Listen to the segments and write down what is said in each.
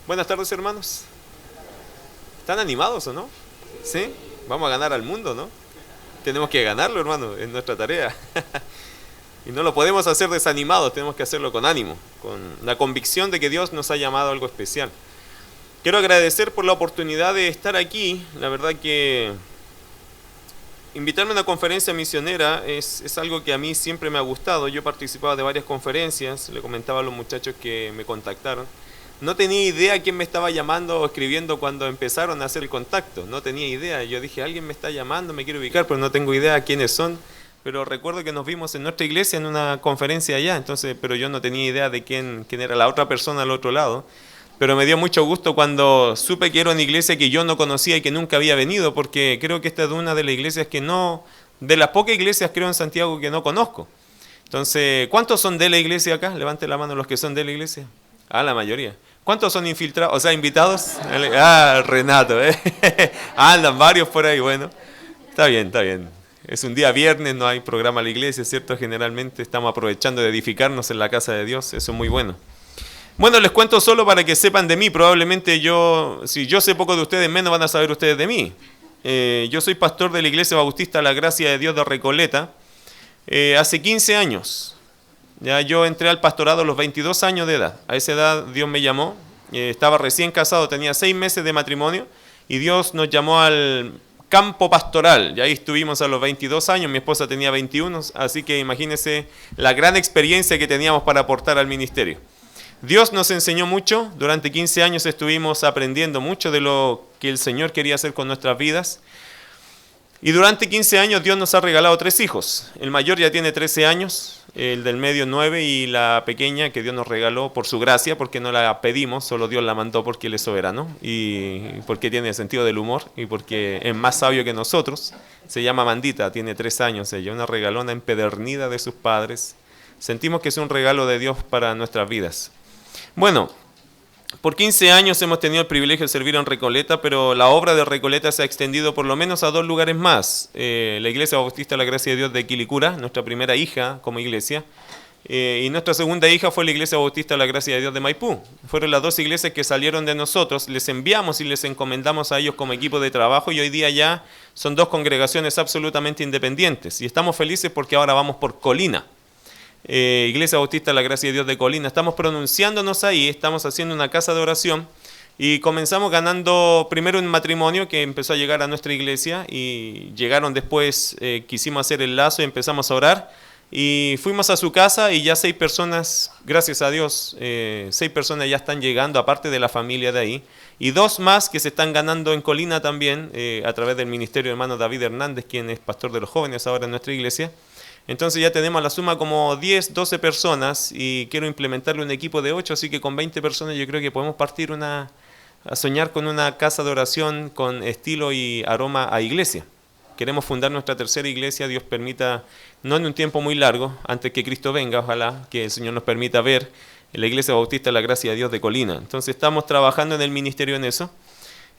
Buenas tardes, hermanos. ¿Están animados o no? ¿Sí? Vamos a ganar al mundo, ¿no? Tenemos que ganarlo, hermano, es nuestra tarea. Y no lo podemos hacer desanimados, tenemos que hacerlo con ánimo, con la convicción de que Dios nos ha llamado a algo especial. Quiero agradecer por la oportunidad de estar aquí. La verdad que invitarme a una conferencia misionera es algo que a mí siempre me ha gustado. Yo he participado de varias conferencias, le comentaba a los muchachos que me contactaron. No tenía idea quién me estaba llamando o escribiendo cuando empezaron a hacer el contacto. No tenía idea. Yo dije, alguien me está llamando, me quiero ubicar, pero no tengo idea quiénes son. Pero recuerdo que nos vimos en nuestra iglesia en una conferencia allá, entonces, pero yo no tenía idea de quién era la otra persona al otro lado. Pero me dio mucho gusto cuando supe que era una iglesia que yo no conocía y que nunca había venido, porque creo que esta es una de las iglesias que no, de las pocas iglesias creo en Santiago que no conozco. Entonces, ¿cuántos son de la iglesia acá? Levante la mano los que son de la iglesia. Ah, la mayoría. ¿Cuántos son infiltrados? O sea, invitados. Ah, Renato, ¿eh? Andan varios por ahí, bueno. Está bien, está bien. Es un día viernes, no hay programa a la iglesia, ¿cierto? Generalmente estamos aprovechando de edificarnos en la casa de Dios, eso es muy bueno. Bueno, les cuento solo para que sepan de mí, probablemente si yo sé poco de ustedes, menos van a saber ustedes de mí. Yo soy pastor de la Iglesia Bautista La Gracia de Dios de Recoleta, hace 15 años. Ya yo entré al pastorado a los 22 años de edad. A esa edad Dios me llamó, estaba recién casado, tenía 6 meses de matrimonio y Dios nos llamó al campo pastoral. Y ahí estuvimos a los 22 años, mi esposa tenía 21, así que imagínense la gran experiencia que teníamos para aportar al ministerio. Dios nos enseñó mucho, durante 15 años estuvimos aprendiendo mucho de lo que el Señor quería hacer con nuestras vidas. Y durante 15 años Dios nos ha regalado 3 hijos. El mayor ya tiene 13 años, el del medio 9 y la pequeña que Dios nos regaló por su gracia, porque no la pedimos, solo Dios la mandó porque Él es soberano y porque tiene sentido del humor y porque es más sabio que nosotros. Se llama Mandita, tiene 3 años ella, una regalona empedernida de sus padres. Sentimos que es un regalo de Dios para nuestras vidas. Bueno, por 15 años hemos tenido el privilegio de servir en Recoleta, pero la obra de Recoleta se ha extendido por lo menos a 2 lugares más. La Iglesia Bautista La Gracia de Dios de Quilicura, nuestra primera hija como iglesia, y nuestra segunda hija fue la Iglesia Bautista La Gracia de Dios de Maipú. Fueron las 2 iglesias que salieron de nosotros, les enviamos y les encomendamos a ellos como equipo de trabajo y hoy día ya son 2 congregaciones absolutamente independientes y estamos felices porque ahora vamos por Colina. Iglesia Bautista La Gracia de Dios de Colina, estamos pronunciándonos ahí, estamos haciendo una casa de oración y comenzamos ganando primero un matrimonio que empezó a llegar a nuestra iglesia y llegaron después, quisimos hacer el lazo y empezamos a orar y fuimos a su casa y ya 6 personas, gracias a Dios, 6 personas ya están llegando aparte de la familia de ahí y 2 más que se están ganando en Colina también a través del ministerio hermano David Hernández, quien es pastor de los jóvenes ahora en nuestra iglesia. Entonces ya tenemos la suma como 10, 12 personas y quiero implementarle un equipo de 8, así que con 20 personas yo creo que podemos partir a soñar con una casa de oración con estilo y aroma a iglesia. Queremos fundar nuestra tercera iglesia, Dios permita, no en un tiempo muy largo, antes que Cristo venga, ojalá que el Señor nos permita ver en la Iglesia Bautista La Gracia de Dios de Colina. Entonces estamos trabajando en el ministerio en eso.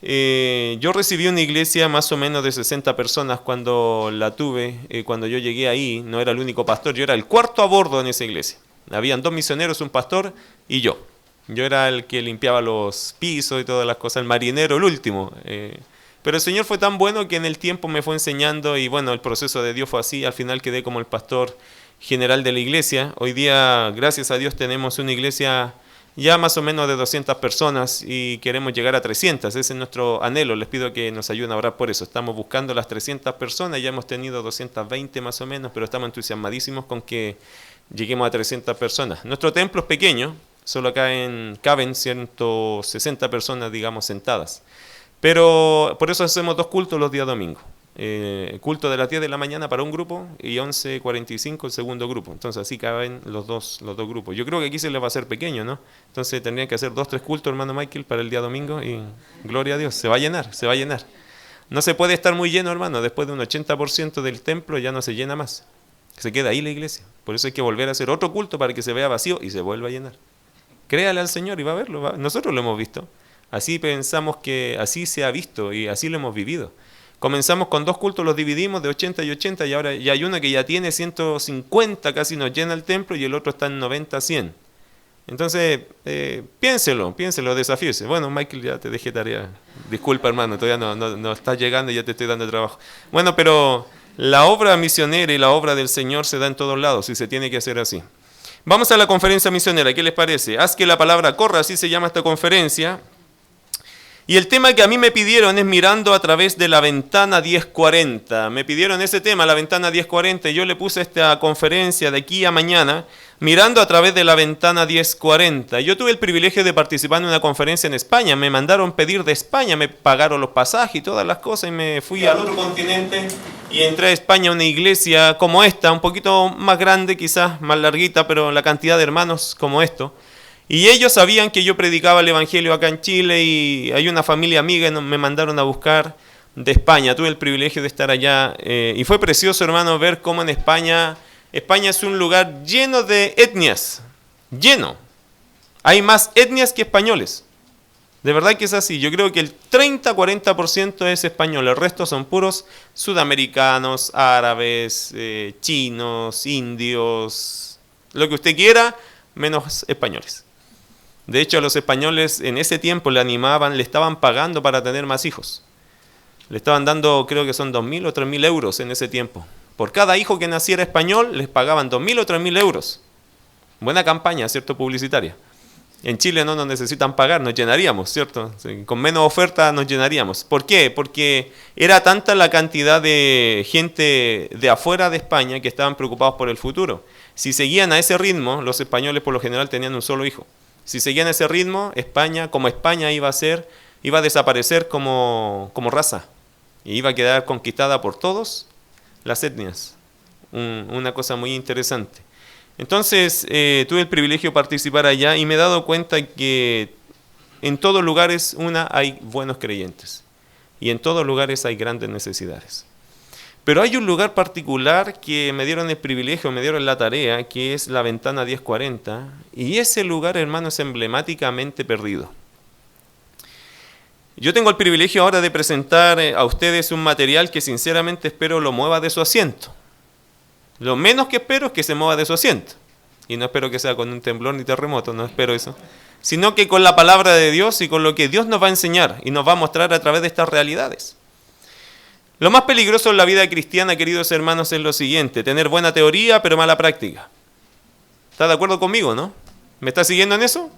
Yo recibí una iglesia más o menos de 60 personas cuando la tuve, cuando yo llegué ahí, no era el único pastor, yo era el cuarto a bordo en esa iglesia. Habían 2 misioneros, un pastor y yo. Yo era el que limpiaba los pisos y todas las cosas, el marinero, el último. Pero el Señor fue tan bueno que en el tiempo me fue enseñando y bueno, el proceso de Dios fue así, al final quedé como el pastor general de la iglesia. Hoy día, gracias a Dios, tenemos una iglesia ya más o menos de 200 personas y queremos llegar a 300, ese es nuestro anhelo, les pido que nos ayuden a orar por eso, estamos buscando las 300 personas, ya hemos tenido 220 más o menos, pero estamos entusiasmadísimos con que lleguemos a 300 personas. Nuestro templo es pequeño, solo caben 160 personas, digamos, sentadas, pero por eso hacemos 2 cultos los días domingos. Culto de las 10 de la mañana para un grupo y 11:45 el segundo grupo, entonces así caben los dos grupos. Yo creo que aquí se les va a hacer pequeño, ¿no? Entonces tendrían que hacer 2, 3 cultos, hermano Michael, para el día domingo y gloria a Dios, se va a llenar. No se puede estar muy lleno, hermano, después de un 80% del templo ya no se llena más, se queda ahí la iglesia, por eso hay que volver a hacer otro culto para que se vea vacío y se vuelva a llenar. Créale al Señor y va a verlo, nosotros lo hemos visto, así pensamos que así se ha visto y así lo hemos vivido. Comenzamos con 2 cultos, los dividimos de 80 y 80 y ahora ya hay uno que ya tiene 150, casi nos llena el templo y el otro está en 90, 100. Entonces, piénselo, desafíese. Bueno, Michael, ya te dejé tarea. Disculpa, hermano, todavía no estás llegando y ya te estoy dando trabajo. Bueno, pero la obra misionera y la obra del Señor se da en todos lados y se tiene que hacer así. Vamos a la conferencia misionera, ¿qué les parece? Haz que la palabra corra, así se llama esta conferencia. Y el tema que a mí me pidieron es mirando a través de la ventana 1040. Me pidieron ese tema, la ventana 1040, y yo le puse esta conferencia de aquí a mañana, mirando a través de la ventana 1040. Yo tuve el privilegio de participar en una conferencia en España. Me mandaron pedir de España, me pagaron los pasajes y todas las cosas, y me fui al otro continente y entré a España a una iglesia como esta, un poquito más grande quizás, más larguita, pero la cantidad de hermanos como esto. Y ellos sabían que yo predicaba el Evangelio acá en Chile y hay una familia amiga y me mandaron a buscar de España. Tuve el privilegio de estar allá y fue precioso, hermano, ver cómo en España es un lugar lleno de etnias, lleno. Hay más etnias que españoles. De verdad que es así. Yo creo que el 30-40% es español, el resto son puros sudamericanos, árabes, chinos, indios, lo que usted quiera, menos españoles. De hecho, a los españoles en ese tiempo le animaban, le estaban pagando para tener más hijos. Le estaban dando, creo que son 2.000 o 3.000 euros en ese tiempo. Por cada hijo que naciera español, les pagaban 2.000 o 3.000 euros. Buena campaña, ¿cierto? Publicitaria. En Chile no nos necesitan pagar, nos llenaríamos, ¿cierto? Con menos oferta nos llenaríamos. ¿Por qué? Porque era tanta la cantidad de gente de afuera de España que estaban preocupados por el futuro. Si seguían a ese ritmo, los españoles por lo general tenían un solo hijo. Si seguían ese ritmo, España iba a desaparecer como raza. Y iba a quedar conquistada por todas las etnias. Una cosa muy interesante. Entonces, tuve el privilegio de participar allá y me he dado cuenta que en todos lugares, hay buenos creyentes. Y en todos lugares hay grandes necesidades. Pero hay un lugar particular que me dieron el privilegio, me dieron la tarea, que es la ventana 1040, y ese lugar, hermano, es emblemáticamente perdido. Yo tengo el privilegio ahora de presentar a ustedes un material que sinceramente espero lo mueva de su asiento. Lo menos que espero es que se mueva de su asiento. Y no espero que sea con un temblor ni terremoto, no espero eso. Sino que con la palabra de Dios y con lo que Dios nos va a enseñar y nos va a mostrar a través de estas realidades. Lo más peligroso en la vida cristiana, queridos hermanos, es lo siguiente: tener buena teoría pero mala práctica. ¿Está de acuerdo conmigo, no? ¿Me está siguiendo en eso?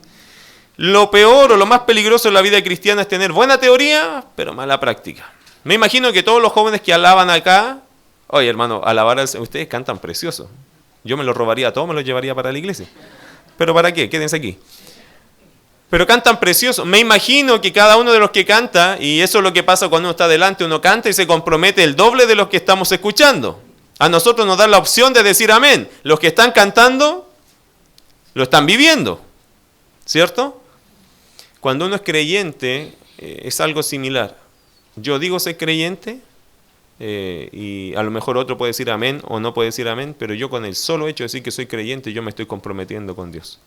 Lo peor o lo más peligroso en la vida cristiana es tener buena teoría pero mala práctica. Me imagino que todos los jóvenes que alaban acá, oye hermano, ustedes cantan precioso. Yo me los robaría a todos, me los llevaría para la iglesia. ¿Pero para qué? Quédense aquí. Pero cantan precioso. Me imagino que cada uno de los que canta, y eso es lo que pasa cuando uno está delante, uno canta y se compromete el doble de los que estamos escuchando. A nosotros nos da la opción de decir amén. Los que están cantando, lo están viviendo. ¿Cierto? Cuando uno es creyente, es algo similar. Yo digo ser creyente, y a lo mejor otro puede decir amén o no puede decir amén, pero yo con el solo hecho de decir que soy creyente, yo me estoy comprometiendo con Dios.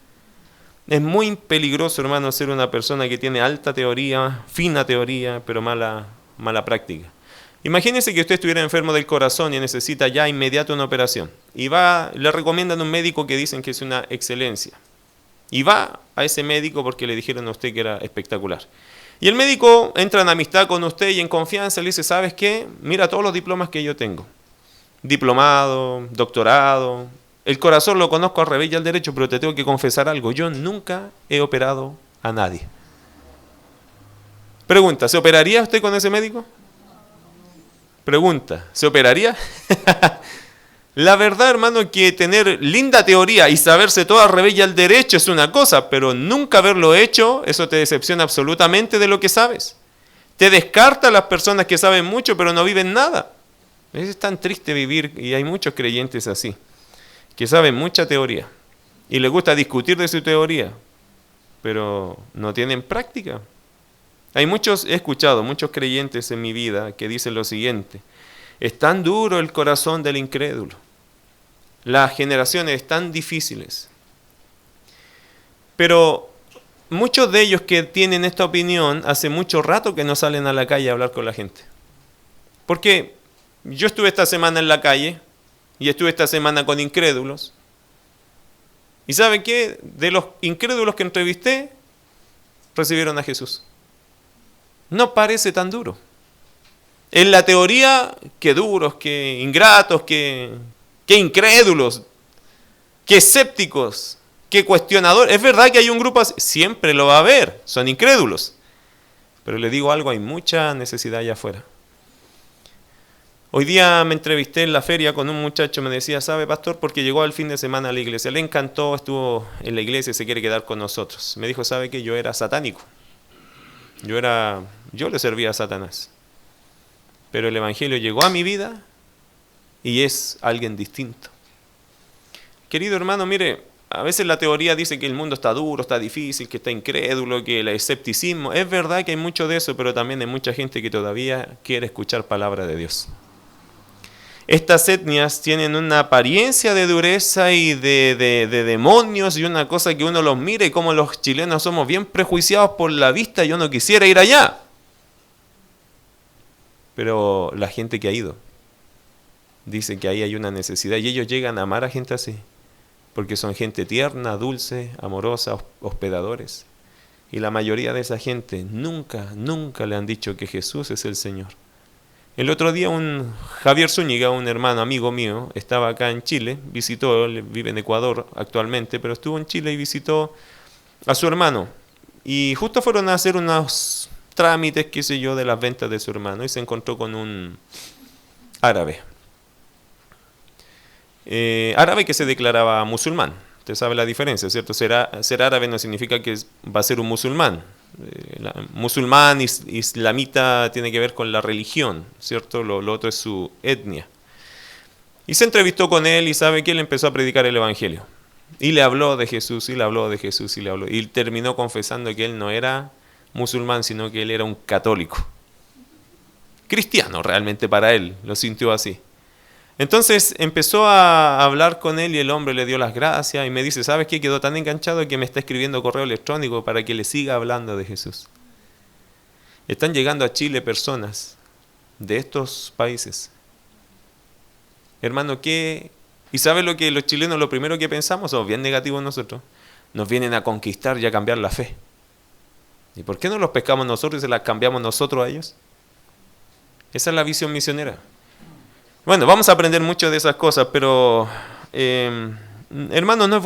Es muy peligroso, hermano, ser una persona que tiene alta teoría, fina teoría, pero mala práctica. Imagínese que usted estuviera enfermo del corazón y necesita ya inmediato una operación. Y le recomiendan un médico que dicen que es una excelencia. Y va a ese médico porque le dijeron a usted que era espectacular. Y el médico entra en amistad con usted y en confianza le dice: ¿sabes qué? Mira todos los diplomas que yo tengo. Diplomado, doctorado. El corazón lo conozco al revés y al derecho, pero te tengo que confesar algo. Yo nunca he operado a nadie. Pregunta, ¿se operaría usted con ese médico? Pregunta, ¿se operaría? La verdad, hermano, que tener linda teoría y saberse todo al revés y al derecho es una cosa, pero nunca haberlo hecho, eso te decepciona absolutamente de lo que sabes. Te descarta a las personas que saben mucho, pero no viven nada. Es tan triste vivir, y hay muchos creyentes así, que saben mucha teoría y les gusta discutir de su teoría, pero no tienen práctica. He escuchado muchos creyentes en mi vida que dicen lo siguiente: es tan duro el corazón del incrédulo, las generaciones están difíciles. Pero muchos de ellos que tienen esta opinión hace mucho rato que no salen a la calle a hablar con la gente. Porque yo estuve esta semana en la calle y estuve esta semana con incrédulos. ¿Y saben qué? De los incrédulos que entrevisté, recibieron a Jesús. No parece tan duro. En la teoría, qué duros, qué ingratos, qué incrédulos, qué escépticos, qué cuestionadores. Es verdad que hay un grupo así, siempre lo va a haber, son incrédulos. Pero le digo algo, hay mucha necesidad allá afuera. Hoy día me entrevisté en la feria con un muchacho, me decía, ¿sabe, pastor? Porque llegó al fin de semana a la iglesia, le encantó, estuvo en la iglesia y se quiere quedar con nosotros. Me dijo, ¿sabe qué? Yo era satánico. Yo le servía a Satanás. Pero el evangelio llegó a mi vida y es alguien distinto. Querido hermano, mire, a veces la teoría dice que el mundo está duro, está difícil, que está incrédulo, que el escepticismo. Es verdad que hay mucho de eso, pero también hay mucha gente que todavía quiere escuchar palabra de Dios. Estas etnias tienen una apariencia de dureza y de demonios y una cosa que uno los mira y como los chilenos somos bien prejuiciados por la vista, yo no quisiera ir allá. Pero la gente que ha ido dice que ahí hay una necesidad y ellos llegan a amar a gente así, porque son gente tierna, dulce, amorosa, hospedadores. Y la mayoría de esa gente nunca le han dicho que Jesús es el Señor. El otro día Javier Zúñiga, un hermano, amigo mío, estaba acá en Chile, visitó, él vive en Ecuador actualmente, pero estuvo en Chile y visitó a su hermano. Y justo fueron a hacer unos trámites, qué sé yo, de las ventas de su hermano y se encontró con un árabe. Árabe que se declaraba musulmán. Usted sabe la diferencia, ¿cierto? Ser árabe no significa que va a ser un musulmán. Musulmán, islamita, tiene que ver con la religión, ¿cierto? Lo otro es su etnia. Y se entrevistó con él y sabe que él empezó a predicar el evangelio. Y le habló de Jesús, y le habló de Jesús, y le habló. Y terminó confesando que él no era musulmán, sino que él era un católico. Cristiano realmente para él, lo sintió así. Entonces empezó a hablar con él y el hombre le dio las gracias y me dice, ¿sabes qué? Quedó tan enganchado que me está escribiendo correo electrónico para que le siga hablando de Jesús. Están llegando a Chile personas de estos países. Hermano, ¿qué? ¿Y sabe lo que los chilenos lo primero que pensamos? Somos bien negativos nosotros. Nos vienen a conquistar y a cambiar la fe. ¿Y por qué no los pescamos nosotros y se las cambiamos nosotros a ellos? Esa es la visión misionera. Bueno, vamos a aprender mucho de esas cosas, pero hermanos, no es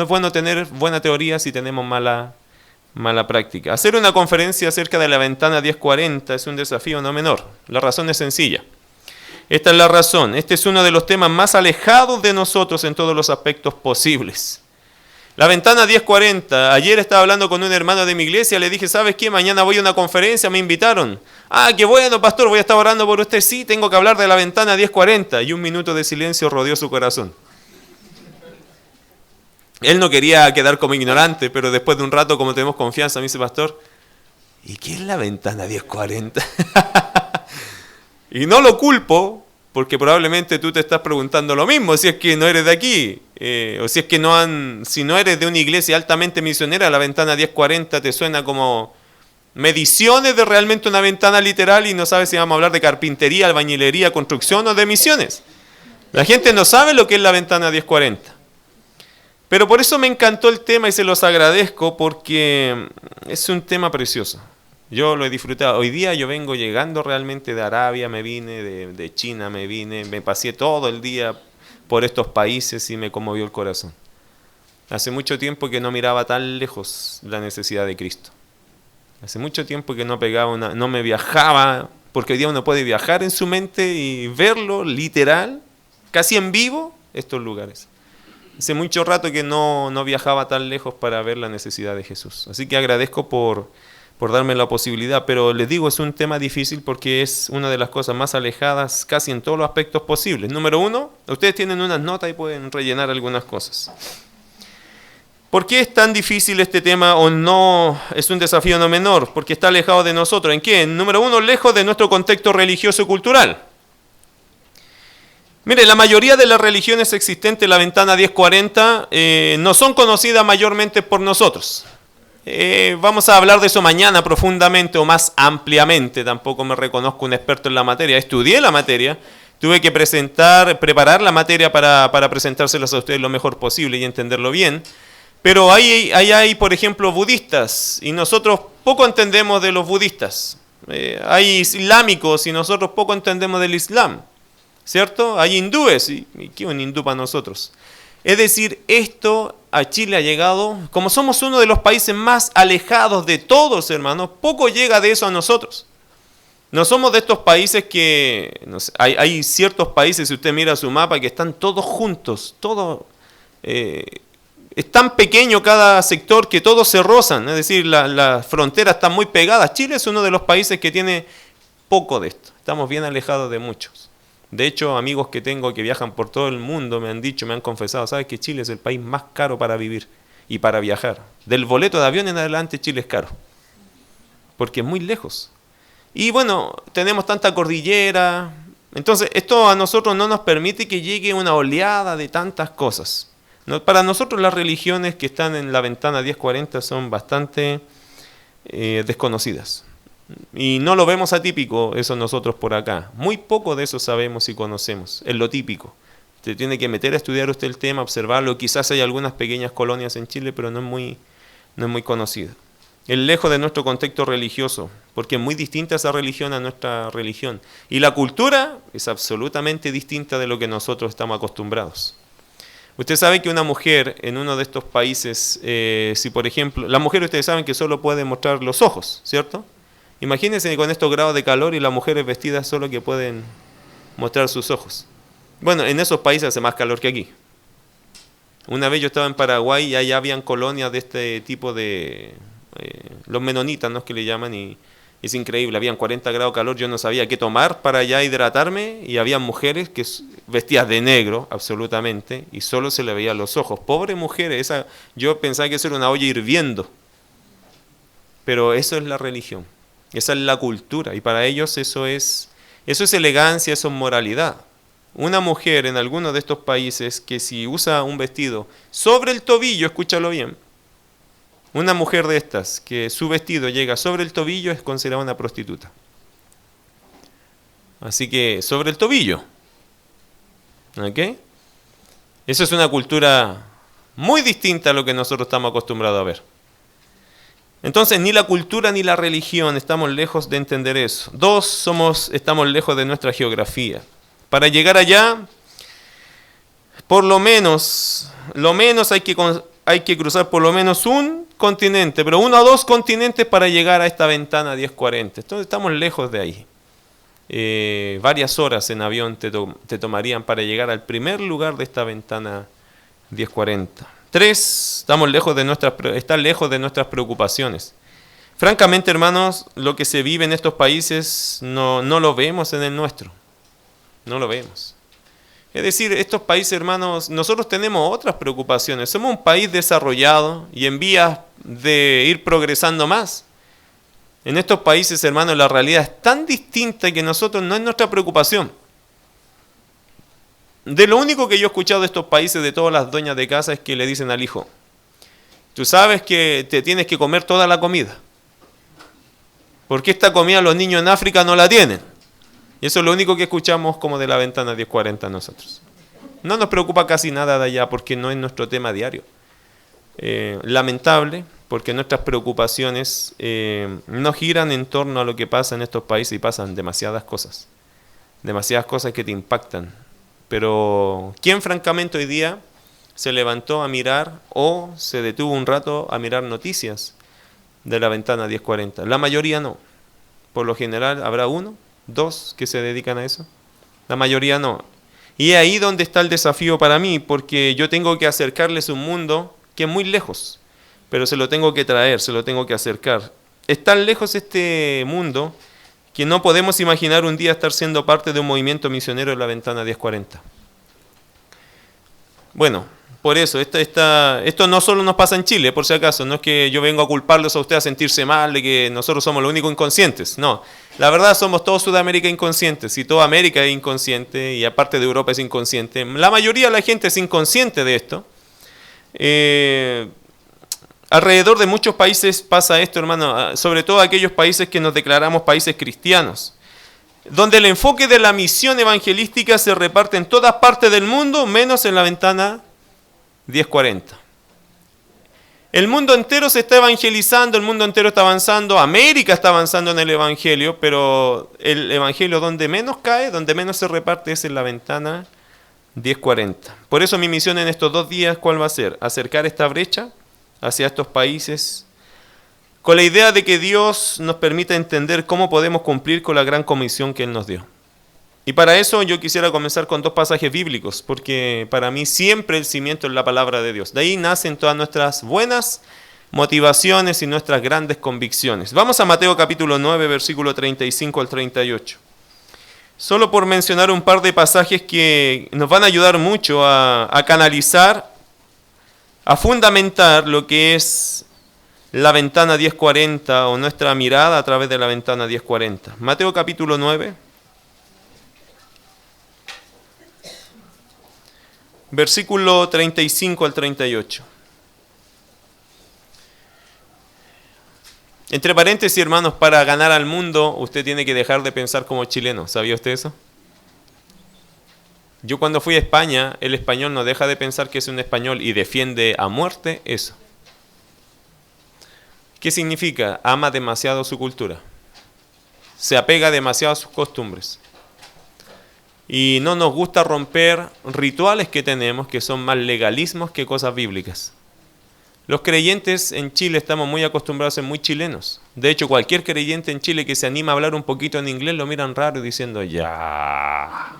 bueno tener buena teoría si tenemos mala práctica. Hacer una conferencia acerca de la ventana 1040 es un desafío no menor. La razón es sencilla. Esta es la razón. Este es uno de los temas más alejados de nosotros en todos los aspectos posibles. La ventana 1040. Ayer estaba hablando con un hermano de mi iglesia, le dije, ¿sabes qué? Mañana voy a una conferencia, me invitaron. Ah, qué bueno, pastor, voy a estar orando por usted. Sí, tengo que hablar de la ventana 1040. Y un minuto de silencio rodeó su corazón. Él no quería quedar como ignorante, pero después de un rato, como tenemos confianza, me dice, pastor, ¿y qué es la ventana 1040? Y no lo culpo, porque probablemente tú te estás preguntando lo mismo, si es que no eres de aquí, o si es que si no eres de una iglesia altamente misionera, la ventana 1040 te suena como mediciones de realmente una ventana literal y no sabes si vamos a hablar de carpintería, albañilería, construcción o de misiones. La gente no sabe lo que es la ventana 1040. Pero por eso me encantó el tema y se los agradezco porque es un tema precioso. Yo lo he disfrutado. Hoy día yo vengo llegando realmente de Arabia, me vine, de China me vine, me pasé todo el día por estos países y me conmovió el corazón. Hace mucho tiempo que no miraba tan lejos la necesidad de Cristo. Hace mucho tiempo que no me viajaba, porque hoy día uno puede viajar en su mente y verlo literal, casi en vivo, estos lugares. Hace mucho rato que no viajaba tan lejos para ver la necesidad de Jesús. Así que agradezco por darme la posibilidad, pero les digo, es un tema difícil porque es una de las cosas más alejadas casi en todos los aspectos posibles. Número uno, ustedes tienen unas notas y pueden rellenar algunas cosas. ¿Por qué es tan difícil este tema o no es un desafío no menor? Porque está alejado de nosotros. ¿En qué? Número uno, lejos de nuestro contexto religioso y cultural. Mire, la mayoría de las religiones existentes en la ventana 1040 no son conocidas mayormente por nosotros. Vamos a hablar de eso mañana profundamente o más ampliamente. Tampoco me reconozco un experto en la materia. Estudié la materia, tuve que preparar la materia para presentárselos a ustedes lo mejor posible y entenderlo bien. Pero hay, por ejemplo, budistas, y nosotros poco entendemos de los budistas. Hay islámicos y nosotros poco entendemos del Islam, ¿cierto? Hay hindúes, y ¿qué es un hindú para nosotros? Es decir, esto a Chile ha llegado, como somos uno de los países más alejados de todos, hermanos, poco llega de eso a nosotros. No somos de estos países que, no sé, hay ciertos países, si usted mira su mapa, que están todos juntos, es tan pequeño cada sector que todos se rozan, es decir, las fronteras están muy pegadas. Chile es uno de los países que tiene poco de esto, estamos bien alejados de muchos. De hecho, amigos que tengo que viajan por todo el mundo me han dicho, me han confesado, ¿sabes que Chile es el país más caro para vivir y para viajar? Del boleto de avión en adelante Chile es caro, porque es muy lejos. Y bueno, tenemos tanta cordillera, entonces esto a nosotros no nos permite que llegue una oleada de tantas cosas. Para nosotros las religiones que están en la ventana 1040 son bastante desconocidas. Y no lo vemos atípico eso nosotros por acá. Muy poco de eso sabemos y conocemos. Es lo típico. Se tiene que meter a estudiar usted el tema, observarlo. Quizás hay algunas pequeñas colonias en Chile, pero no es muy conocido. Es lejos de nuestro contexto religioso, porque es muy distinta esa religión a nuestra religión. Y la cultura es absolutamente distinta de lo que nosotros estamos acostumbrados. Usted sabe que una mujer en uno de estos países, si por ejemplo, las mujeres ustedes saben que solo pueden mostrar los ojos, ¿cierto? Imagínense con estos grados de calor y las mujeres vestidas solo que pueden mostrar sus ojos. Bueno, en esos países hace más calor que aquí. Una vez yo estaba en Paraguay y allá habían colonias de este tipo de... los menonitas, ¿no? Que le llaman, y es increíble, habían 40 grados de calor, yo no sabía qué tomar para ya hidratarme, y había mujeres que vestidas de negro, absolutamente, y solo se le veían los ojos. Pobres mujeres, yo pensaba que eso era una olla hirviendo, pero eso es la religión, esa es la cultura, y para ellos eso es elegancia, eso es moralidad. Una mujer en alguno de estos países que si usa un vestido sobre el tobillo, escúchalo bien, una mujer de estas que su vestido llega sobre el tobillo es considerada una prostituta. Así que sobre el tobillo. ¿Ok? Eso es una cultura muy distinta a lo que nosotros estamos acostumbrados a ver. Entonces, ni la cultura ni la religión estamos lejos de entender eso. Dos, estamos lejos de nuestra geografía. Para llegar allá, por lo menos hay que cruzar por lo menos un continente, pero 1 a 2 continentes para llegar a esta ventana 1040. Entonces estamos lejos de ahí. Varias horas en avión te tomarían para llegar al primer lugar de esta ventana 1040. 3, está lejos de nuestras preocupaciones. Francamente, hermanos, lo que se vive en estos países no lo vemos en el nuestro. No lo vemos. Es decir, estos países, hermanos, nosotros tenemos otras preocupaciones. Somos un país desarrollado y en vías de ir progresando más. En estos países, hermanos, la realidad es tan distinta que nosotros no es nuestra preocupación. De lo único que yo he escuchado de estos países, de todas las dueñas de casa, es que le dicen al hijo, tú sabes que te tienes que comer toda la comida, porque esta comida los niños en África no la tienen. Y eso es lo único que escuchamos como de la ventana 1040 nosotros. No nos preocupa casi nada de allá porque no es nuestro tema diario. Lamentable, porque nuestras preocupaciones no giran en torno a lo que pasa en estos países y pasan demasiadas cosas que te impactan. Pero ¿quién francamente hoy día se levantó a mirar o se detuvo un rato a mirar noticias de la ventana 1040? La mayoría no. Por lo general habrá 1, 2 que se dedican a eso. La mayoría no. Y es ahí donde está el desafío para mí, porque yo tengo que acercarles un mundo que es muy lejos, pero se lo tengo que traer, se lo tengo que acercar. Es tan lejos este mundo que no podemos imaginar un día estar siendo parte de un movimiento misionero de la ventana 1040. Bueno, por eso, esto no solo nos pasa en Chile, por si acaso, no es que yo vengo a culparlos a ustedes a sentirse mal de que nosotros somos los únicos inconscientes, no. La verdad somos todos Sudamérica inconscientes, y toda América es inconsciente, y aparte de Europa es inconsciente. La mayoría de la gente es inconsciente de esto. Alrededor de muchos países pasa esto, hermano, sobre todo aquellos países que nos declaramos países cristianos. donde el enfoque de la misión evangelística se reparte en todas partes del mundo, menos en la ventana 1040. El mundo entero se está evangelizando, el mundo entero está avanzando, América está avanzando en el evangelio, pero el evangelio donde menos cae, donde menos se reparte es en la ventana 1040. Por eso mi misión en estos 2 días, ¿cuál va a ser? Acercar esta brecha hacia estos países, con la idea de que Dios nos permita entender cómo podemos cumplir con la gran comisión que Él nos dio. Y para eso yo quisiera comenzar con 2 pasajes bíblicos, porque para mí siempre el cimiento es la palabra de Dios. De ahí nacen todas nuestras buenas motivaciones y nuestras grandes convicciones. Vamos a Mateo capítulo 9, versículo 35 al 38. Solo por mencionar un par de pasajes que nos van a ayudar mucho a canalizar, a fundamentar lo que es la ventana 1040 o nuestra mirada a través de la ventana 1040. Mateo capítulo 9. Versículo 35 al 38. Entre paréntesis, hermanos, para ganar al mundo, usted tiene que dejar de pensar como chileno. ¿Sabía usted eso? Yo cuando fui a España, el español no deja de pensar que es un español y defiende a muerte eso. ¿Qué significa? Ama demasiado su cultura. Se apega demasiado a sus costumbres. Y no nos gusta romper rituales que tenemos, que son más legalismos que cosas bíblicas. Los creyentes en Chile estamos muy acostumbrados a ser muy chilenos. De hecho, cualquier creyente en Chile que se anima a hablar un poquito en inglés lo miran raro diciendo, ya,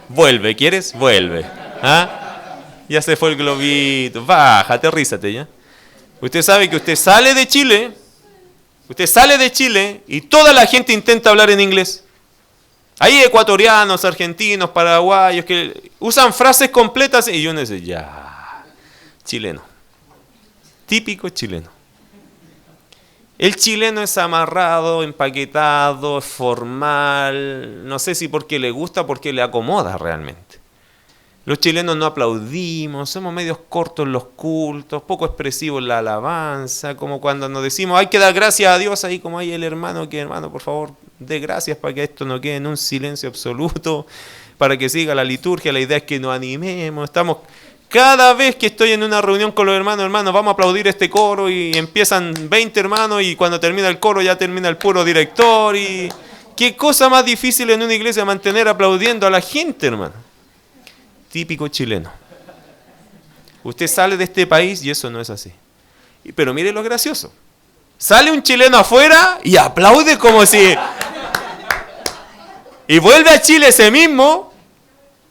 vuelve, ¿quieres? Vuelve. ¿Ah? Ya se fue el globito, baja, aterrízate ya. Usted sabe que usted sale de Chile y toda la gente intenta hablar en inglés. Hay ecuatorianos, argentinos, paraguayos que usan frases completas y uno dice, ya, chileno. Típico chileno. El chileno es amarrado, empaquetado, formal, no sé si porque le gusta o porque le acomoda realmente. Los chilenos no aplaudimos, somos medios cortos en los cultos, poco expresivos en la alabanza, como cuando nos decimos, hay que dar gracias a Dios, ahí como hay el hermano, que hermano, por favor, dé gracias para que esto no quede en un silencio absoluto, para que siga la liturgia. La idea es que nos animemos, estamos... Cada vez que estoy en una reunión con los hermanos, vamos a aplaudir este coro y empiezan 20 hermanos y cuando termina el coro ya termina el puro director. Y qué cosa más difícil en una iglesia mantener aplaudiendo a la gente, hermano. Típico chileno. Usted sale de este país y eso no es así. Pero mire lo gracioso. Sale un chileno afuera y aplaude como si... Y vuelve a Chile ese mismo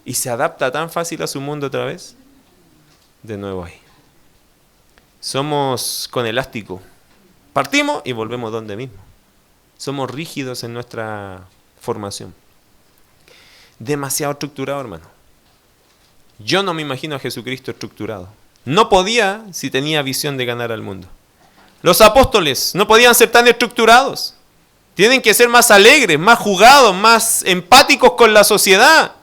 y se adapta tan fácil a su mundo otra vez. De nuevo ahí. Somos con elástico. Partimos y volvemos donde mismo. Somos rígidos en nuestra formación. Demasiado estructurado, hermano. Yo no me imagino a Jesucristo estructurado. No podía si tenía visión de ganar al mundo. Los apóstoles no podían ser tan estructurados. Tienen que ser más alegres, más jugados, más empáticos con la sociedad.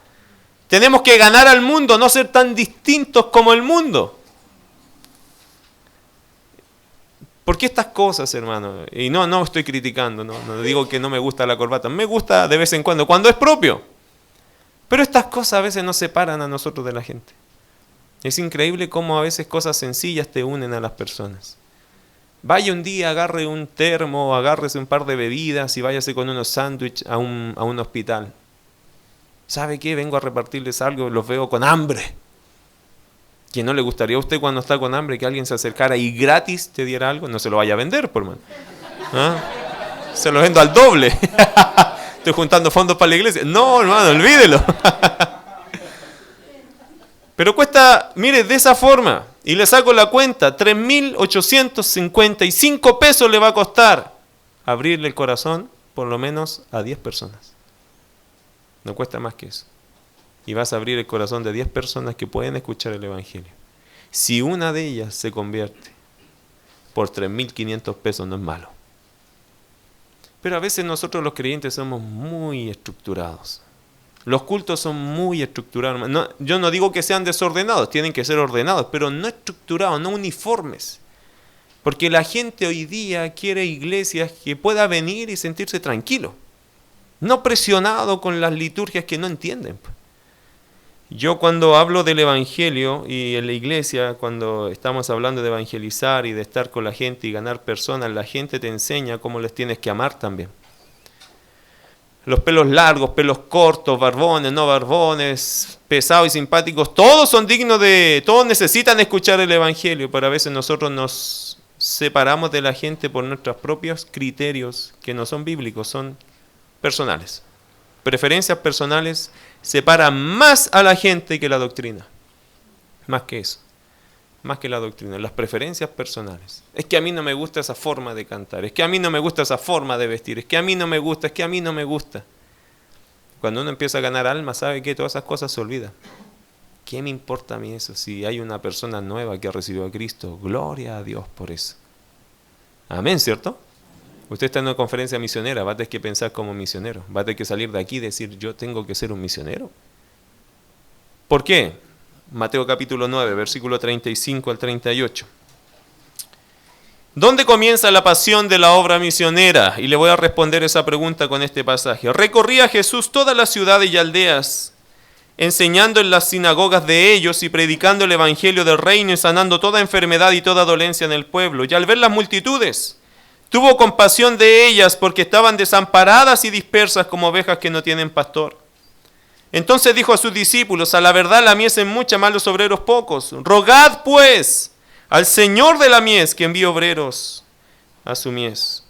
Tenemos que ganar al mundo, no ser tan distintos como el mundo. ¿Por qué estas cosas, hermano? Y no estoy criticando, no digo que no me gusta la corbata. Me gusta de vez en cuando es propio. Pero estas cosas a veces nos separan a nosotros de la gente. Es increíble cómo a veces cosas sencillas te unen a las personas. Vaya un día, agarre un termo, agárrese un par de bebidas y váyase con unos sándwiches a un hospital. ¿Sabe qué? Vengo a repartirles algo, los veo con hambre. ¿Que no le gustaría a usted cuando está con hambre que alguien se acercara y gratis te diera algo? No se lo vaya a vender, por mano. ¿Ah? Se lo vendo al doble. Estoy juntando fondos para la iglesia. No, hermano, olvídelo. Pero cuesta, mire, de esa forma, y le saco la cuenta, 3.855 pesos le va a costar abrirle el corazón por lo menos a 10 personas. No cuesta más que eso. Y vas a abrir el corazón de 10 personas que pueden escuchar el Evangelio. Si una de ellas se convierte por 3.500 pesos, no es malo. Pero a veces nosotros los creyentes somos muy estructurados. Los cultos son muy estructurados. No, yo no digo que sean desordenados, tienen que ser ordenados, pero no estructurados, no uniformes. Porque la gente hoy día quiere iglesias que pueda venir y sentirse tranquilo. no presionado con las liturgias que no entienden. Yo cuando hablo del Evangelio y en la iglesia, cuando estamos hablando de evangelizar y de estar con la gente y ganar personas, la gente te enseña cómo les tienes que amar también. Los pelos largos, pelos cortos, barbones, no barbones, pesados y simpáticos, todos son dignos todos necesitan escuchar el Evangelio, pero a veces nosotros nos separamos de la gente por nuestros propios criterios que no son bíblicos, son personales. Preferencias personales separan más a la gente que la doctrina. Más que eso. Más que la doctrina. Las preferencias personales. Es que a mí no me gusta esa forma de cantar. Es que a mí no me gusta esa forma de vestir. Es que a mí no me gusta. Es que a mí no me gusta. Cuando uno empieza a ganar alma, sabe que todas esas cosas se olvidan. ¿Qué me importa a mí eso? Si hay una persona nueva que ha recibido a Cristo, gloria a Dios por eso. Amén, ¿cierto? Usted está en una conferencia misionera, va a tener que pensar como misionero. Va a tener que salir de aquí y decir, yo tengo que ser un misionero. ¿Por qué? Mateo capítulo 9, versículo 35 al 38. ¿Dónde comienza la pasión de la obra misionera? Y le voy a responder esa pregunta con este pasaje. Recorría Jesús todas las ciudades y aldeas, enseñando en las sinagogas de ellos y predicando el evangelio del reino y sanando toda enfermedad y toda dolencia en el pueblo. Y al ver las multitudes, tuvo compasión de ellas porque estaban desamparadas y dispersas como ovejas que no tienen pastor. Entonces dijo a sus discípulos, a la verdad la mies es mucha, mas los obreros pocos. Rogad pues al Señor de la mies que envíe obreros a su mies.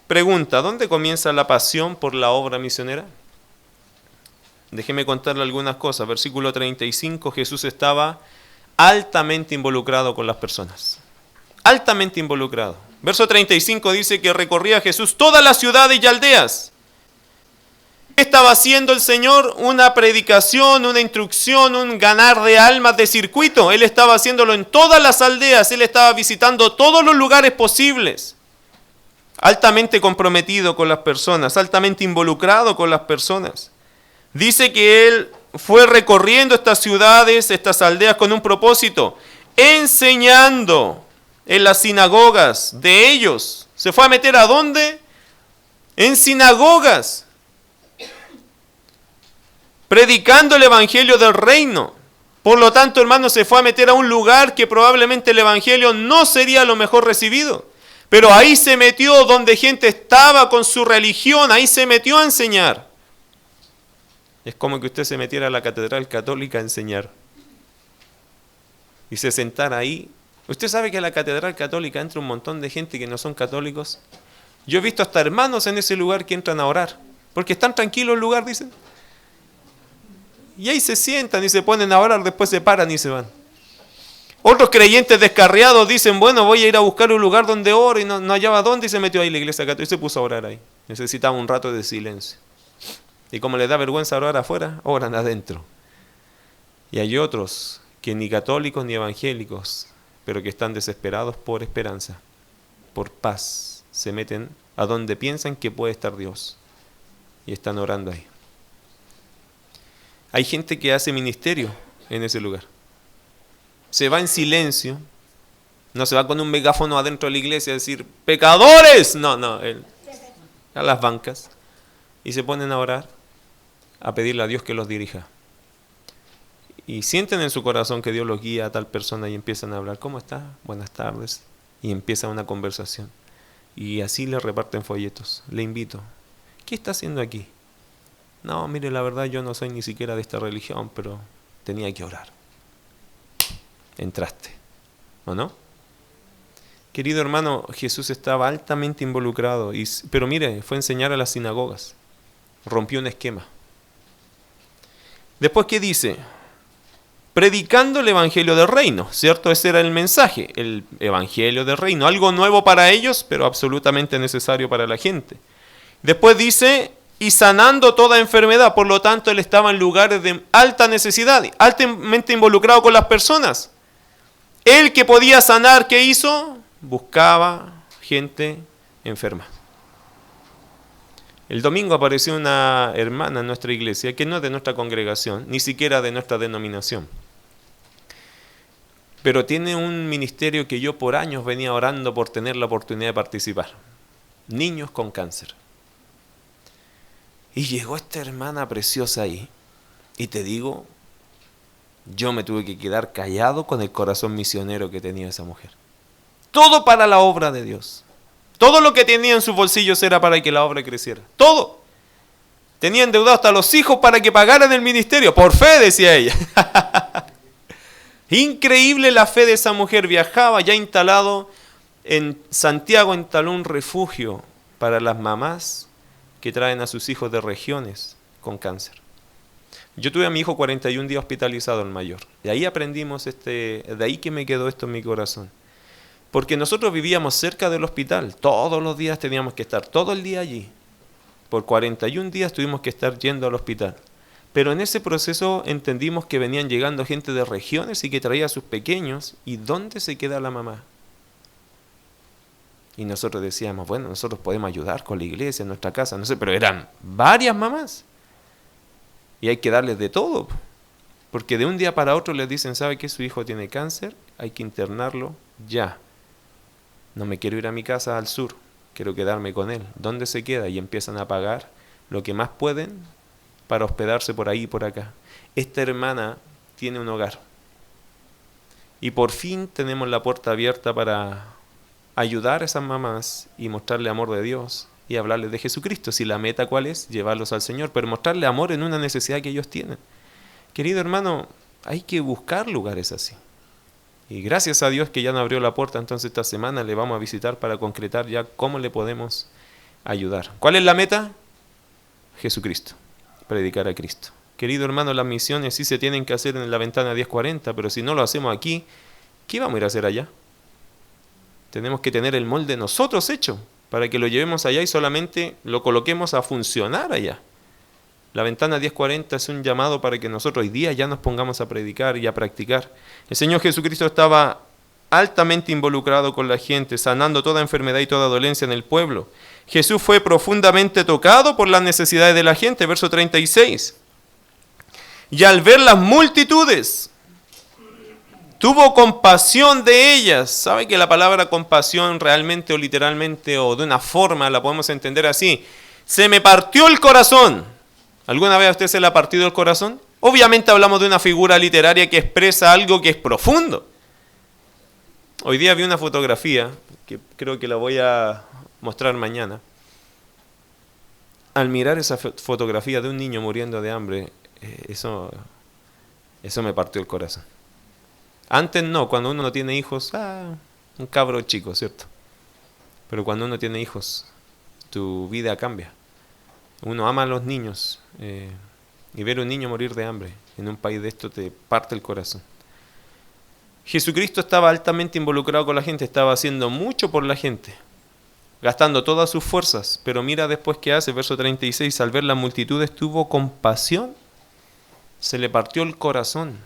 Pregunta, ¿dónde comienza la pasión por la obra misionera? Déjeme contarle algunas cosas. Versículo 35, Jesús estaba altamente involucrado con las personas. Altamente involucrado. Verso 35 dice que recorría Jesús todas las ciudades y aldeas. ¿Qué estaba haciendo el Señor? Una predicación, una instrucción, un ganar de almas de circuito. Él estaba haciéndolo en todas las aldeas. Él estaba visitando todos los lugares posibles. Altamente comprometido con las personas, altamente involucrado con las personas. Dice que Él fue recorriendo estas ciudades, estas aldeas con un propósito, enseñando en las sinagogas de ellos. ¿Se fue a meter a dónde? En sinagogas. Predicando el evangelio del reino. Por lo tanto, hermano, se fue a meter a un lugar que probablemente el evangelio no sería lo mejor recibido. Pero ahí se metió donde gente estaba con su religión, ahí se metió a enseñar. Es como que usted se metiera a la catedral católica a enseñar. Y se sentara ahí. ¿Usted sabe que a la catedral católica entra un montón de gente que no son católicos? Yo he visto hasta hermanos en ese lugar que entran a orar. Porque están tranquilos el lugar, dicen. Y ahí se sientan y se ponen a orar, después se paran y se van. Otros creyentes descarriados dicen, bueno, voy a ir a buscar un lugar donde oro y no hallaba dónde y se metió ahí la iglesia católica y se puso a orar ahí. Necesitaba un rato de silencio. Y como les da vergüenza orar afuera, oran adentro. Y hay otros que ni católicos ni evangélicos, pero que están desesperados por esperanza, por paz. Se meten a donde piensan que puede estar Dios y están orando ahí. Hay gente que hace ministerio en ese lugar. Se va en silencio, no se va con un megáfono adentro de la iglesia a decir, ¡pecadores! No, a las bancas. Y se ponen a orar, a pedirle a Dios que los dirija. Y sienten en su corazón que Dios los guía a tal persona y empiezan a hablar, ¿cómo está? Buenas tardes. Y empieza una conversación. Y así le reparten folletos. Le invito. ¿Qué está haciendo aquí? No, mire, la verdad yo no soy ni siquiera de esta religión, pero tenía que orar. Entraste, ¿o no? Querido hermano, Jesús estaba altamente involucrado, pero mire, fue a enseñar a las sinagogas. Rompió un esquema. Después, ¿qué dice? Predicando el evangelio del reino, ¿cierto? Ese era el mensaje, el evangelio del reino. Algo nuevo para ellos, pero absolutamente necesario para la gente. Después dice, y sanando toda enfermedad. Por lo tanto, él estaba en lugares de alta necesidad, altamente involucrado con las personas. Él que podía sanar, ¿qué hizo? Buscaba gente enferma. El domingo apareció una hermana en nuestra iglesia que no es de nuestra congregación, ni siquiera de nuestra denominación. Pero tiene un ministerio que yo por años venía orando por tener la oportunidad de participar. Niños con cáncer. Y llegó esta hermana preciosa ahí. Y te digo, yo me tuve que quedar callado con el corazón misionero que tenía esa mujer. Todo para la obra de Dios. Todo lo que tenía en sus bolsillos era para que la obra creciera. Todo. Tenía endeudado hasta los hijos para que pagaran el ministerio. Por fe, decía ella. Increíble la fe de esa mujer. Viajaba ya instalado en Santiago, instaló un refugio para las mamás que traen a sus hijos de regiones con cáncer. Yo tuve a mi hijo 41 días hospitalizado, el mayor. De ahí aprendimos, de ahí que me quedó esto en mi corazón. Porque nosotros vivíamos cerca del hospital. Todos los días teníamos que estar, todo el día allí. Por 41 días tuvimos que estar yendo al hospital. Pero en ese proceso entendimos que venían llegando gente de regiones y que traía a sus pequeños. ¿Y dónde se queda la mamá? Y nosotros decíamos, bueno, nosotros podemos ayudar con la iglesia, en nuestra casa, no sé, pero eran varias mamás. Y hay que darles de todo. Porque de un día para otro les dicen, ¿sabe qué? Su hijo tiene cáncer, hay que internarlo ya. No me quiero ir a mi casa al sur, quiero quedarme con él. ¿Dónde se queda? Y empiezan a pagar lo que más pueden para hospedarse por ahí y por acá. Esta hermana tiene un hogar. Y por fin tenemos la puerta abierta para ayudar a esas mamás y mostrarle amor de Dios y hablarles de Jesucristo. Si la meta cuál es, llevarlos al Señor, pero mostrarle amor en una necesidad que ellos tienen. Querido hermano, hay que buscar lugares así. Y gracias a Dios que ya nos abrió la puerta, entonces esta semana le vamos a visitar para concretar ya cómo le podemos ayudar. ¿Cuál es la meta? Jesucristo, predicar a Cristo. Querido hermano, las misiones sí se tienen que hacer en la ventana 1040, pero si no lo hacemos aquí, ¿qué vamos a ir a hacer allá? Tenemos que tener el molde nosotros hecho, para que lo llevemos allá y solamente lo coloquemos a funcionar allá. La ventana 1040 es un llamado para que nosotros hoy día ya nos pongamos a predicar y a practicar. El Señor Jesucristo estaba altamente involucrado con la gente, sanando toda enfermedad y toda dolencia en el pueblo. Jesús fue profundamente tocado por las necesidades de la gente, verso 36. Y al ver las multitudes, tuvo compasión de ellas. ¿Sabe que la palabra compasión realmente o literalmente o de una forma la podemos entender así? Se me partió el corazón. ¿Alguna vez a usted se le ha partido el corazón? Obviamente hablamos de una figura literaria que expresa algo que es profundo. Hoy día vi una fotografía, que creo que la voy a mostrar mañana. Al mirar esa fotografía de un niño muriendo de hambre, eso me partió el corazón. Antes no, cuando uno no tiene hijos, un cabro chico, ¿cierto? Pero cuando uno tiene hijos, tu vida cambia. Uno ama a los niños y ver un niño morir de hambre en un país de esto te parte el corazón. Jesucristo estaba altamente involucrado con la gente, estaba haciendo mucho por la gente, gastando todas sus fuerzas, pero mira después qué hace, verso 36, al ver las multitudes tuvo compasión, se le partió el corazón,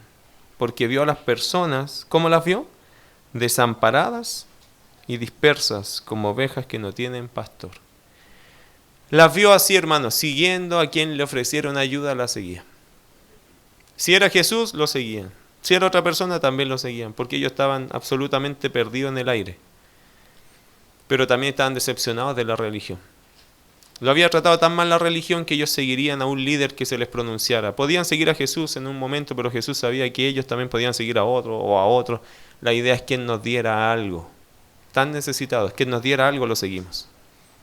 porque vio a las personas, ¿cómo las vio? Desamparadas y dispersas como ovejas que no tienen pastor. Las vio así, hermanos, siguiendo a quien le ofrecieron ayuda, la seguía. Si era Jesús, lo seguían. Si era otra persona, también lo seguían, porque ellos estaban absolutamente perdidos en el aire. Pero también estaban decepcionados de la religión. Lo había tratado tan mal la religión que ellos seguirían a un líder que se les pronunciara. Podían seguir a Jesús en un momento, pero Jesús sabía que ellos también podían seguir a otro o a otro. La idea es que Él nos diera algo. Tan necesitados, que Él nos diera algo, lo seguimos.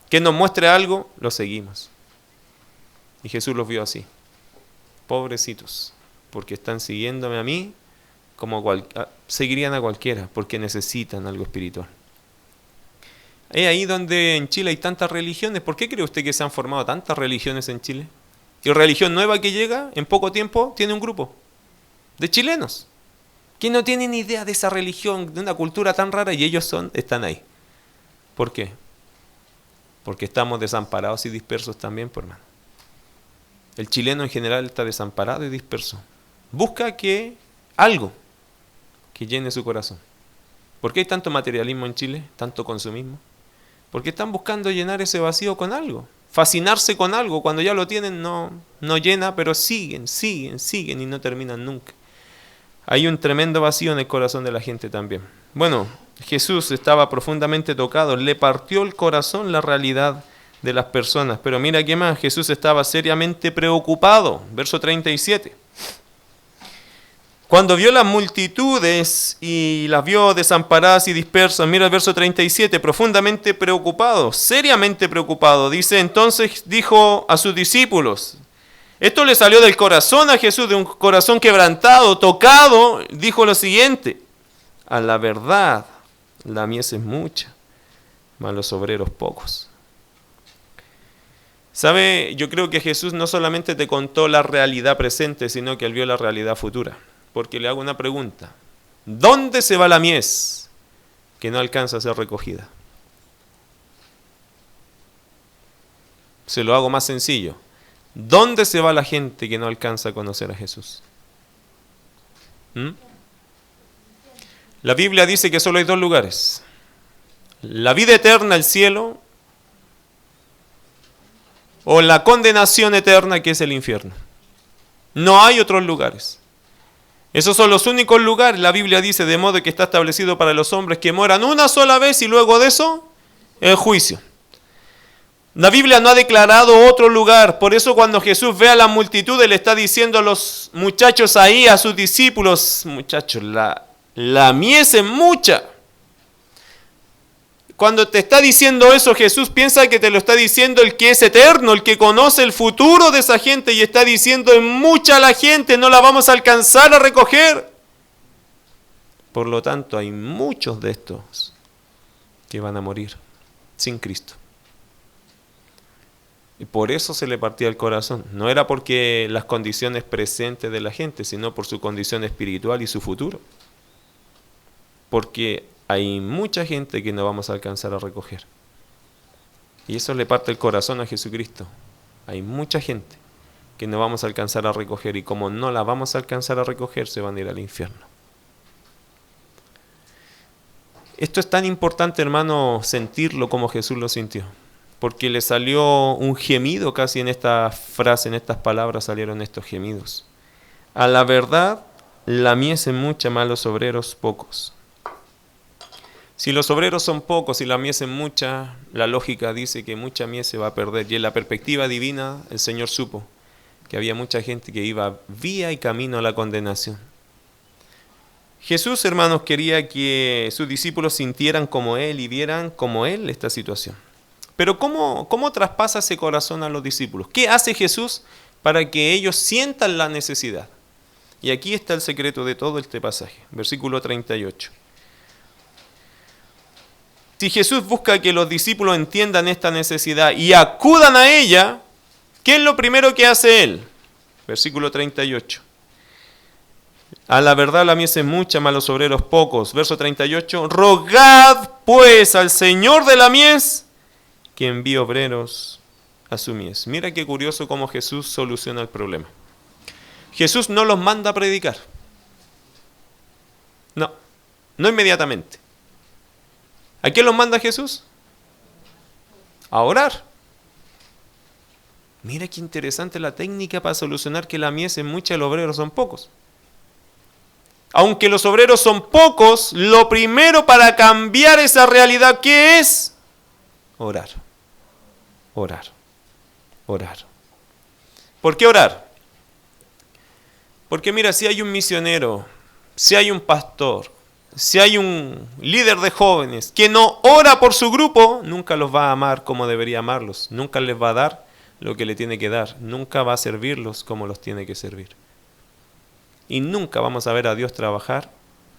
Que nos muestre algo, lo seguimos. Y Jesús los vio así. Pobrecitos, porque están siguiéndome a mí, como seguirían a cualquiera, porque necesitan algo espiritual. Es ahí donde en Chile hay tantas religiones. ¿Por qué cree usted que se han formado tantas religiones en Chile? Y religión nueva que llega, en poco tiempo, tiene un grupo de chilenos que no tienen idea de esa religión, de una cultura tan rara, y ellos están ahí. ¿Por qué? Porque estamos desamparados y dispersos también, por hermano. El chileno en general está desamparado y disperso. Busca algo que llene su corazón. ¿Por qué hay tanto materialismo en Chile? Tanto consumismo. Porque están buscando llenar ese vacío con algo. Fascinarse con algo. Cuando ya lo tienen no llena, pero siguen y no terminan nunca. Hay un tremendo vacío en el corazón de la gente también. Bueno, Jesús estaba profundamente tocado, le partió el corazón la realidad de las personas. Pero mira qué más, Jesús estaba seriamente preocupado. Verso 37. Cuando vio las multitudes y las vio desamparadas y dispersas, mira el verso 37, profundamente preocupado, seriamente preocupado. Dice, entonces dijo a sus discípulos, esto le salió del corazón a Jesús, de un corazón quebrantado, tocado, dijo lo siguiente, a la verdad, la mies es mucha, mas los obreros pocos. ¿Sabe? Yo creo que Jesús no solamente te contó la realidad presente, sino que él vio la realidad futura. Porque le hago una pregunta. ¿Dónde se va la mies que no alcanza a ser recogida? Se lo hago más sencillo. ¿Dónde se va la gente que no alcanza a conocer a Jesús? La Biblia dice que solo hay dos lugares. La vida eterna, el cielo, o la condenación eterna, que es el infierno. No hay otros lugares. Esos son los únicos lugares, la Biblia dice, de modo que está establecido para los hombres que mueran una sola vez y luego de eso, el juicio. La Biblia no ha declarado otro lugar, por eso cuando Jesús ve a la multitud, él está diciendo a los muchachos ahí, a sus discípulos, muchachos, la mies es mucha. Cuando te está diciendo eso, Jesús piensa que te lo está diciendo el que es eterno, el que conoce el futuro de esa gente y está diciendo, es mucha la gente, no la vamos a alcanzar a recoger. Por lo tanto, hay muchos de estos que van a morir sin Cristo. Y por eso se le partía el corazón. No era porque las condiciones presentes de la gente, sino por su condición espiritual y su futuro. Porque hay mucha gente que no vamos a alcanzar a recoger. Y eso le parte el corazón a Jesucristo. Hay mucha gente que no vamos a alcanzar a recoger y como no la vamos a alcanzar a recoger, se van a ir al infierno. Esto es tan importante, hermano, sentirlo como Jesús lo sintió. Porque le salió un gemido casi en esta frase, en estas palabras salieron estos gemidos. A la verdad, la mies es mucha, mas los obreros pocos. Si los obreros son pocos y la mies es mucha, la lógica dice que mucha mies se va a perder. Y en la perspectiva divina, el Señor supo que había mucha gente que iba vía y camino a la condenación. Jesús, hermanos, quería que sus discípulos sintieran como Él y vieran como Él esta situación. Pero ¿cómo traspasa ese corazón a los discípulos? ¿Qué hace Jesús para que ellos sientan la necesidad? Y aquí está el secreto de todo este pasaje. Versículo 38. Si Jesús busca que los discípulos entiendan esta necesidad y acudan a ella, ¿qué es lo primero que hace Él? Versículo 38. A la verdad la mies es mucha, mas los obreros pocos. Verso 38. Rogad pues al Señor de la mies que envíe obreros a su mies. Mira qué curioso cómo Jesús soluciona el problema. Jesús no los manda a predicar. No inmediatamente. ¿A qué los manda Jesús? A orar. Mira qué interesante la técnica para solucionar que la mies es mucha y los obreros son pocos. Aunque los obreros son pocos, lo primero para cambiar esa realidad, ¿qué es? Orar. Orar. Orar. ¿Por qué orar? Porque mira, si hay un misionero, si hay un pastor, si hay un líder de jóvenes que no ora por su grupo, nunca los va a amar como debería amarlos, nunca les va a dar lo que le tiene que dar, nunca va a servirlos como los tiene que servir. Y nunca vamos a ver a Dios trabajar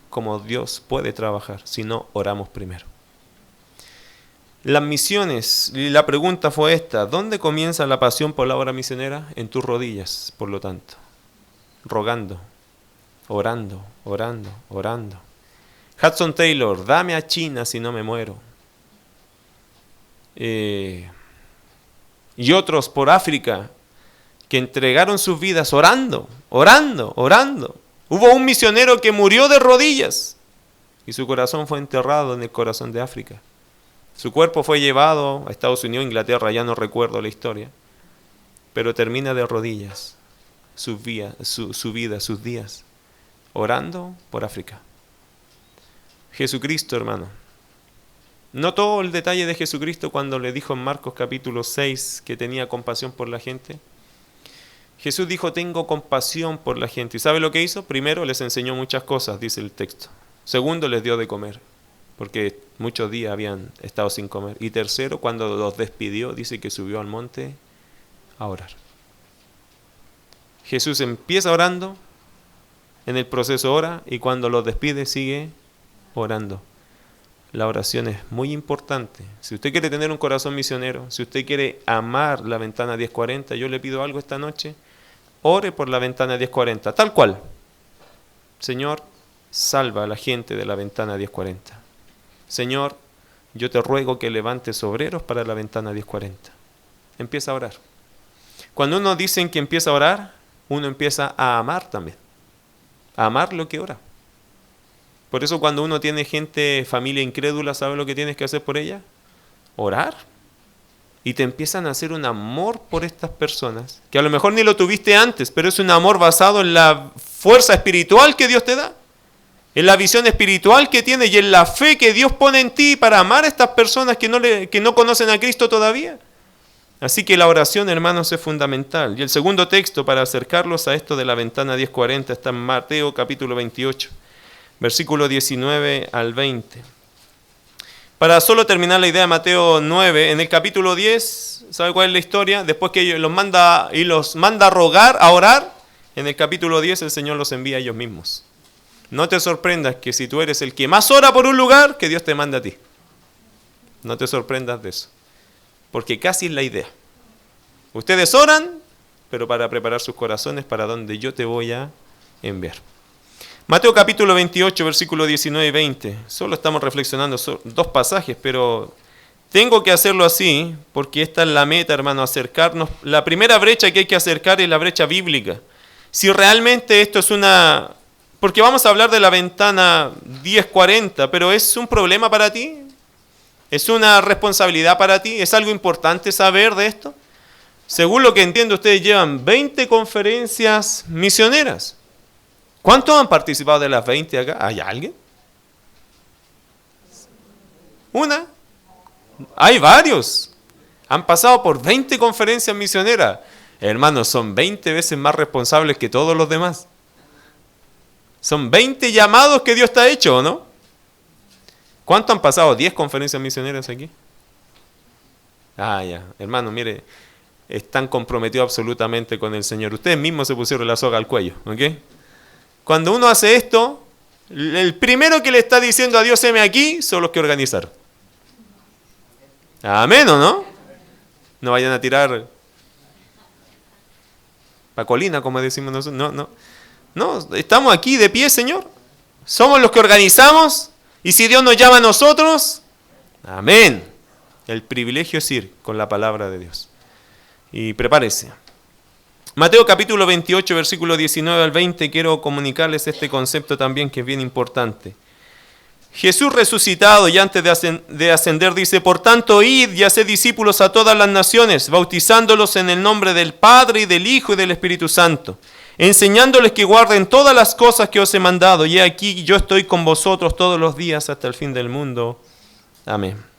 como Dios puede trabajar, si no oramos primero. Las misiones, la pregunta fue esta, ¿dónde comienza la pasión por la obra misionera? En tus rodillas, por lo tanto, rogando, orando, orando, orando. Hudson Taylor, dame a China si no me muero. Y otros por África que entregaron sus vidas orando, orando, orando. Hubo un misionero que murió de rodillas y su corazón fue enterrado en el corazón de África. Su cuerpo fue llevado a Estados Unidos, Inglaterra, ya no recuerdo la historia, pero termina de rodillas su vida, sus días, orando por África. Jesucristo, hermano, ¿Notó el detalle de Jesucristo cuando le dijo en Marcos capítulo 6 que tenía compasión por la gente? Jesús dijo, tengo compasión por la gente. ¿Y sabe lo que hizo? Primero, les enseñó muchas cosas, dice el texto. Segundo, les dio de comer, porque muchos días habían estado sin comer. Y tercero, cuando los despidió, dice que subió al monte a orar. Jesús empieza orando, en el proceso ora, y cuando los despide sigue orando. La oración es muy importante. Si usted quiere tener un corazón misionero, si usted quiere amar la ventana 1040, yo le pido algo esta noche. Ore por la ventana 1040, tal cual. Señor, salva a la gente de la ventana 1040. Señor, yo te ruego que levantes obreros para la ventana 1040. Empieza a orar. Cuando uno dice que empieza a orar, uno empieza a amar también. A amar lo que ora. Por eso cuando uno tiene gente, familia incrédula, ¿sabe lo que tienes que hacer por ella? Orar. Y te empiezan a hacer un amor por estas personas, que a lo mejor ni lo tuviste antes, pero es un amor basado en la fuerza espiritual que Dios te da, en la visión espiritual que tienes y en la fe que Dios pone en ti para amar a estas personas que no conocen a Cristo todavía. Así que la oración, hermanos, es fundamental. Y el segundo texto para acercarlos a esto de la ventana 1040 está en Mateo capítulo 28, versículo 19 al 20. Para solo terminar la idea de Mateo 9, en el capítulo 10, ¿sabe cuál es la historia? Después que los manda a rogar, a orar, en el capítulo 10 el Señor los envía a ellos mismos. No te sorprendas que si tú eres el que más ora por un lugar, que Dios te manda a ti. No te sorprendas de eso. Porque casi es la idea. Ustedes oran, pero para preparar sus corazones para donde yo te voy a enviar. Mateo capítulo 28, versículo 19 y 20. Solo estamos reflexionando dos pasajes, pero tengo que hacerlo así, porque esta es la meta, hermano, acercarnos. La primera brecha que hay que acercar es la brecha bíblica. Si realmente esto es una... Porque vamos a hablar de la ventana 1040, pero ¿es un problema para ti? ¿Es una responsabilidad para ti? ¿Es algo importante saber de esto? Según lo que entiendo, ustedes llevan 20 conferencias misioneras. ¿Cuántos han participado de las 20 acá? ¿Hay alguien? ¿Una? Hay varios. Han pasado por 20 conferencias misioneras. Hermanos, son 20 veces más responsables que todos los demás. Son 20 llamados que Dios te ha hecho, ¿o no? ¿Cuántos han pasado? 10 conferencias misioneras aquí. Ya. Hermano, mire, están comprometidos absolutamente con el Señor. Ustedes mismos se pusieron la soga al cuello, ¿ok? Cuando uno hace esto, el primero que le está diciendo a Dios, heme aquí, son los que organizaron. Amén, ¿o no? No vayan a tirar pa' colina, como decimos nosotros. No, estamos aquí de pie, Señor. Somos los que organizamos. Y si Dios nos llama a nosotros, amén. El privilegio es ir con la palabra de Dios. Y prepárese. Mateo capítulo 28, versículo 19 al 20, quiero comunicarles este concepto también que es bien importante. Jesús resucitado y antes de ascender dice, por tanto, id y haced discípulos a todas las naciones, bautizándolos en el nombre del Padre y del Hijo y del Espíritu Santo, enseñándoles que guarden todas las cosas que os he mandado, y aquí yo estoy con vosotros todos los días hasta el fin del mundo. Amén.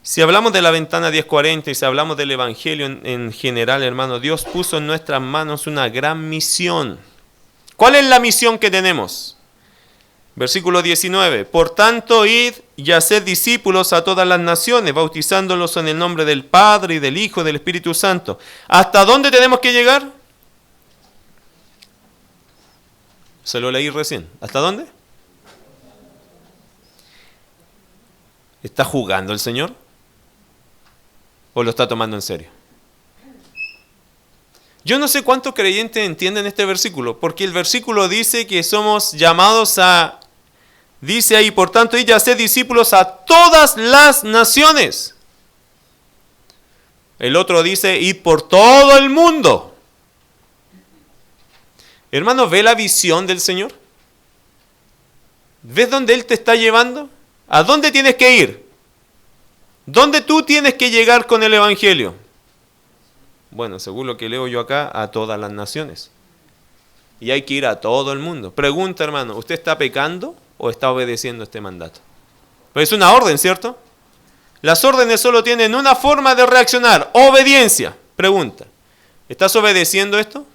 Si hablamos de la ventana 1040 y si hablamos del Evangelio en general, hermano, Dios puso en nuestras manos una gran misión. ¿Cuál es la misión que tenemos? Versículo 19. Por tanto, id y haced discípulos a todas las naciones, bautizándolos en el nombre del Padre y del Hijo y del Espíritu Santo. ¿Hasta dónde tenemos que llegar? Se lo leí recién. ¿Hasta dónde? ¿Está jugando el Señor? ¿O lo está tomando en serio? Yo no sé cuántos creyentes entienden este versículo, porque el versículo dice que somos llamados a, dice ahí, por tanto, id y haced discípulos a todas las naciones. El otro dice, id por todo el mundo. Hermano, ¿ve la visión del Señor? ¿Ves dónde Él te está llevando? ¿A dónde tienes que ir? ¿Dónde tú tienes que llegar con el Evangelio? Bueno, según lo que leo yo acá, a todas las naciones. Y hay que ir a todo el mundo. Pregunta, hermano, ¿usted está pecando o está obedeciendo este mandato? Pues es una orden, ¿cierto? Las órdenes solo tienen una forma de reaccionar, obediencia. Pregunta, ¿estás obedeciendo esto?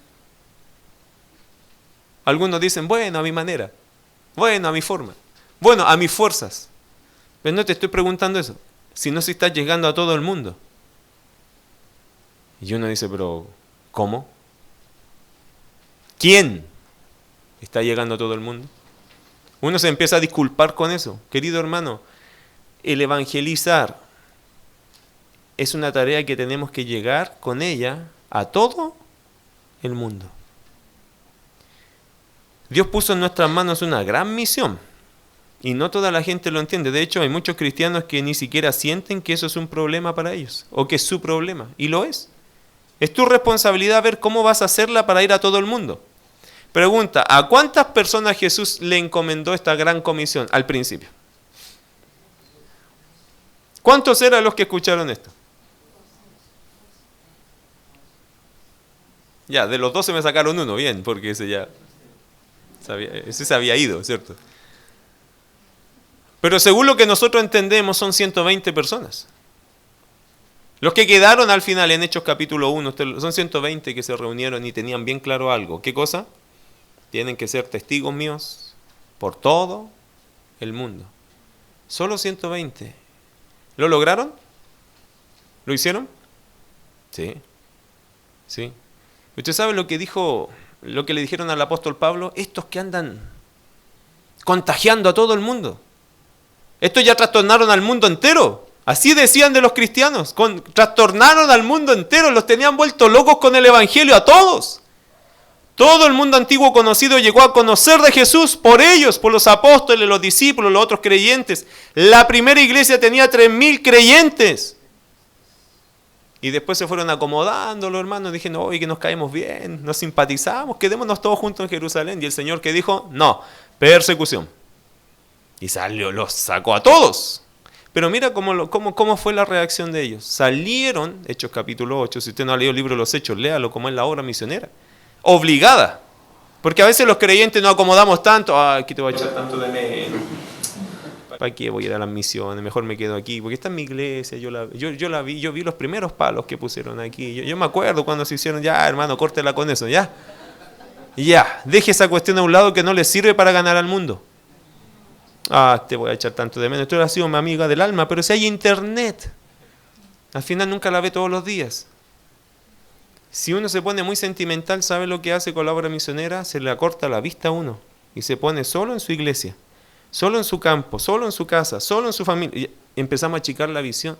Algunos dicen, bueno, a mi manera, bueno, a mi forma, bueno, a mis fuerzas. Pero no te estoy preguntando eso, sino si estás llegando a todo el mundo. Y uno dice, pero ¿cómo? ¿Quién está llegando a todo el mundo? Uno se empieza a disculpar con eso. Querido hermano, el evangelizar es una tarea que tenemos que llegar con ella a todo el mundo. Dios puso en nuestras manos una gran misión y no toda la gente lo entiende. De hecho, hay muchos cristianos que ni siquiera sienten que eso es un problema para ellos o que es su problema, y lo es. Es tu responsabilidad ver cómo vas a hacerla para ir a todo el mundo. Pregunta, ¿a cuántas personas Jesús le encomendó esta gran comisión al principio? ¿Cuántos eran los que escucharon esto? Ya, de los 12 me sacaron uno, bien, porque ese se había ido, ¿cierto? Pero según lo que nosotros entendemos son 120 personas. Los que quedaron al final en Hechos capítulo 1, son 120 que se reunieron y tenían bien claro algo. ¿Qué cosa? Tienen que ser testigos míos por todo el mundo. Solo 120. ¿Lo lograron? ¿Lo hicieron? Sí. Sí. ¿Usted sabe lo que le dijeron al apóstol Pablo? Estos que andan contagiando a todo el mundo. Estos ya trastornaron al mundo entero. Así decían de los cristianos. Trastornaron al mundo entero. Los tenían vueltos locos con el evangelio a todos. Todo el mundo antiguo conocido llegó a conocer de Jesús por ellos, por los apóstoles, los discípulos, los otros creyentes. La primera iglesia tenía 3.000 creyentes. Y después se fueron acomodando los hermanos, dijeron, oye, que nos caemos bien, nos simpatizamos, quedémonos todos juntos en Jerusalén. Y el Señor que dijo, no, persecución. Y los sacó a todos. Pero mira cómo fue la reacción de ellos. Salieron, Hechos capítulo 8, si usted no ha leído el libro de los Hechos, léalo como es la obra misionera. Obligada. Porque a veces los creyentes no acomodamos tanto, aquí te voy a echar tanto de menos. ¿Para qué voy a ir a las misiones? Mejor me quedo aquí, porque esta es mi iglesia, yo vi los primeros palos que pusieron aquí. Yo me acuerdo cuando se hicieron, ya hermano, córtela con eso, ya. Ya, deje esa cuestión a un lado que no le sirve para ganar al mundo. Te voy a echar tanto de menos. Tú has sido mi amiga del alma, pero si hay internet, al final nunca la ve todos los días. Si uno se pone muy sentimental, ¿sabe lo que hace con la obra misionera? Se le acorta la vista a uno y se pone solo en su iglesia, solo en su campo, solo en su casa, solo en su familia. Y empezamos a achicar la visión.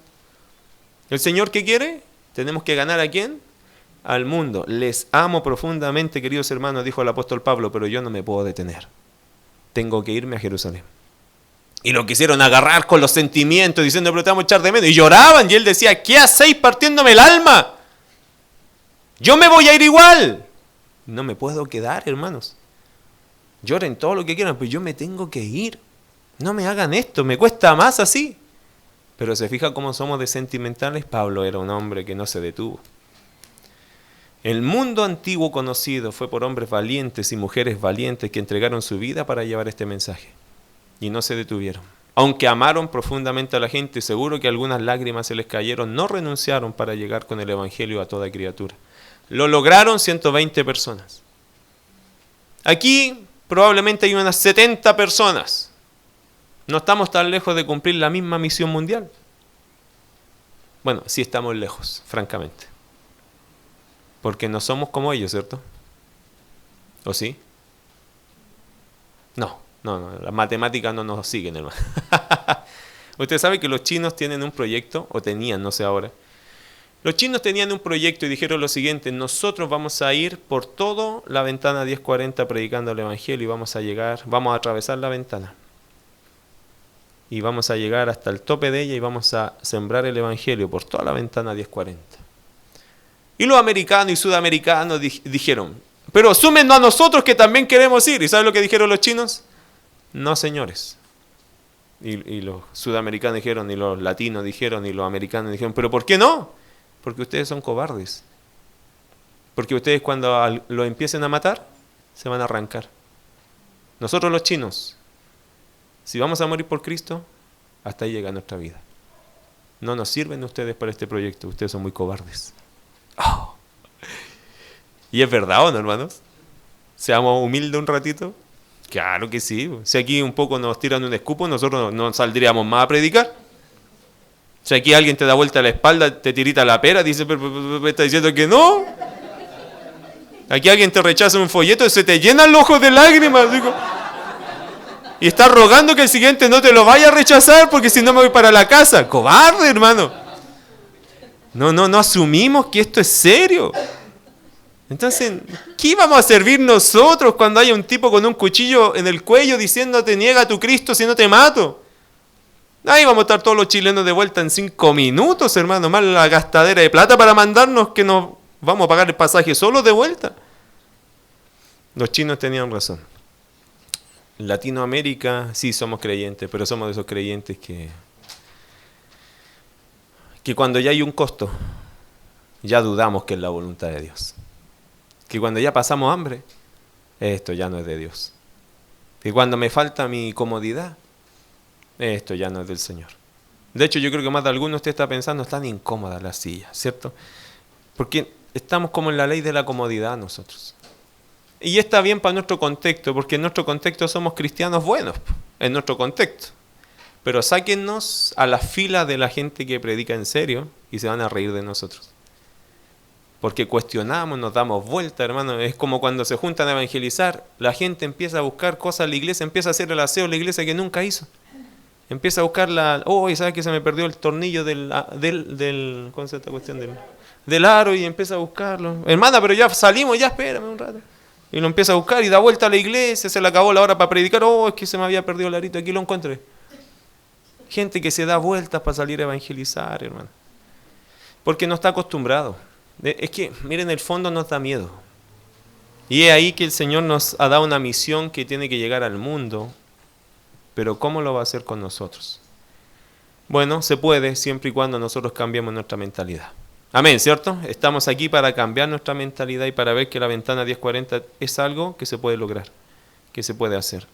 ¿El Señor qué quiere? Tenemos que ganar ¿a quién? Al mundo. Les amo profundamente, queridos hermanos, dijo el apóstol Pablo, pero yo no me puedo detener. Tengo que irme a Jerusalén. Y lo quisieron agarrar con los sentimientos, diciendo, pero te vamos a echar de menos. Y lloraban, y él decía, ¿qué hacéis partiéndome el alma? Yo me voy a ir igual. No me puedo quedar, hermanos. Lloren todo lo que quieran, pero yo me tengo que ir. No me hagan esto, me cuesta más así. Pero se fija cómo somos de sentimentales. Pablo era un hombre que no se detuvo. El mundo antiguo conocido fue por hombres valientes y mujeres valientes que entregaron su vida para llevar este mensaje. Y no se detuvieron. Aunque amaron profundamente a la gente, seguro que algunas lágrimas se les cayeron, no renunciaron para llegar con el evangelio a toda criatura. Lo lograron 120 personas. Aquí probablemente hay unas 70 personas. No estamos tan lejos de cumplir la misma misión mundial. Bueno, sí estamos lejos, francamente. Porque no somos como ellos, ¿cierto? ¿O sí? No, las matemáticas no nos siguen, hermano. Usted sabe que los chinos tienen un proyecto, o tenían, no sé ahora. Los chinos tenían un proyecto y dijeron lo siguiente: nosotros vamos a ir por toda la ventana 1040 predicando el evangelio y vamos a atravesar la ventana. Y vamos a llegar hasta el tope de ella y vamos a sembrar el evangelio por toda la ventana 1040. Y los americanos y sudamericanos dijeron, pero súmenos a nosotros que también queremos ir. ¿Y saben lo que dijeron los chinos? No, señores. Y los sudamericanos dijeron, y los latinos dijeron, y los americanos dijeron, ¿pero por qué no? Porque ustedes son cobardes. Porque ustedes cuando lo empiecen a matar, se van a arrancar. Nosotros los chinos, si vamos a morir por Cristo, Hasta ahí llega nuestra vida. No nos sirven ustedes para este proyecto, ustedes son muy cobardes. Oh. ¿Y es verdad o no, hermanos? Seamos humildes un ratito. Claro que sí. Si aquí un poco nos tiran un escupo, nosotros no saldríamos más a predicar. Si aquí alguien te da vuelta a la espalda, te tirita la pera, dice, pero me está diciendo que no. Aquí alguien te rechaza un folleto y se te llenan los ojos de lágrimas. Digo, y estás rogando que el siguiente no te lo vaya a rechazar porque si no me voy para la casa. Cobarde, hermano. No asumimos que esto es serio. Entonces, ¿qué vamos a servir nosotros cuando haya un tipo con un cuchillo en el cuello diciéndote niega a tu Cristo si no te mato? Ahí vamos a estar todos los chilenos de vuelta en 5 minutos, hermano. Más la gastadera de plata para mandarnos que nos vamos a pagar el pasaje solo de vuelta. Los chinos tenían razón. En Latinoamérica sí somos creyentes, pero somos de esos creyentes que cuando ya hay un costo, ya dudamos que es la voluntad de Dios. Que cuando ya pasamos hambre, esto ya no es de Dios. Que cuando me falta mi comodidad, esto ya no es del Señor. De hecho, yo creo que más de alguno usted está pensando, están incómodas las sillas, ¿cierto? Porque estamos como en la ley de la comodidad nosotros. Y está bien para nuestro contexto, porque en nuestro contexto somos cristianos buenos, en nuestro contexto. Pero sáquennos a la fila de la gente que predica en serio y se van a reír de nosotros. Porque cuestionamos, nos damos vuelta, hermano. Es como cuando se juntan a evangelizar, la gente empieza a buscar cosas en la iglesia, empieza a hacer el aseo en la iglesia que nunca hizo. Empieza a buscar ¿sabes que se me perdió el tornillo ¿cómo se llama esta cuestión? Del aro, y empieza a buscarlo. Hermana, pero ya salimos, ya espérame un rato. Y lo empieza a buscar y da vuelta a la iglesia, se le acabó la hora para predicar. Es que se me había perdido el arito, aquí lo encontré. Gente que se da vueltas para salir a evangelizar, hermano. Porque no está acostumbrado. Es que, miren, el fondo nos da miedo. Y es ahí que el Señor nos ha dado una misión que tiene que llegar al mundo. Pero ¿cómo lo va a hacer con nosotros? Bueno, se puede siempre y cuando nosotros cambiemos nuestra mentalidad. Amén, ¿cierto? Estamos aquí para cambiar nuestra mentalidad y para ver que la ventana 1040 es algo que se puede lograr, que se puede hacer.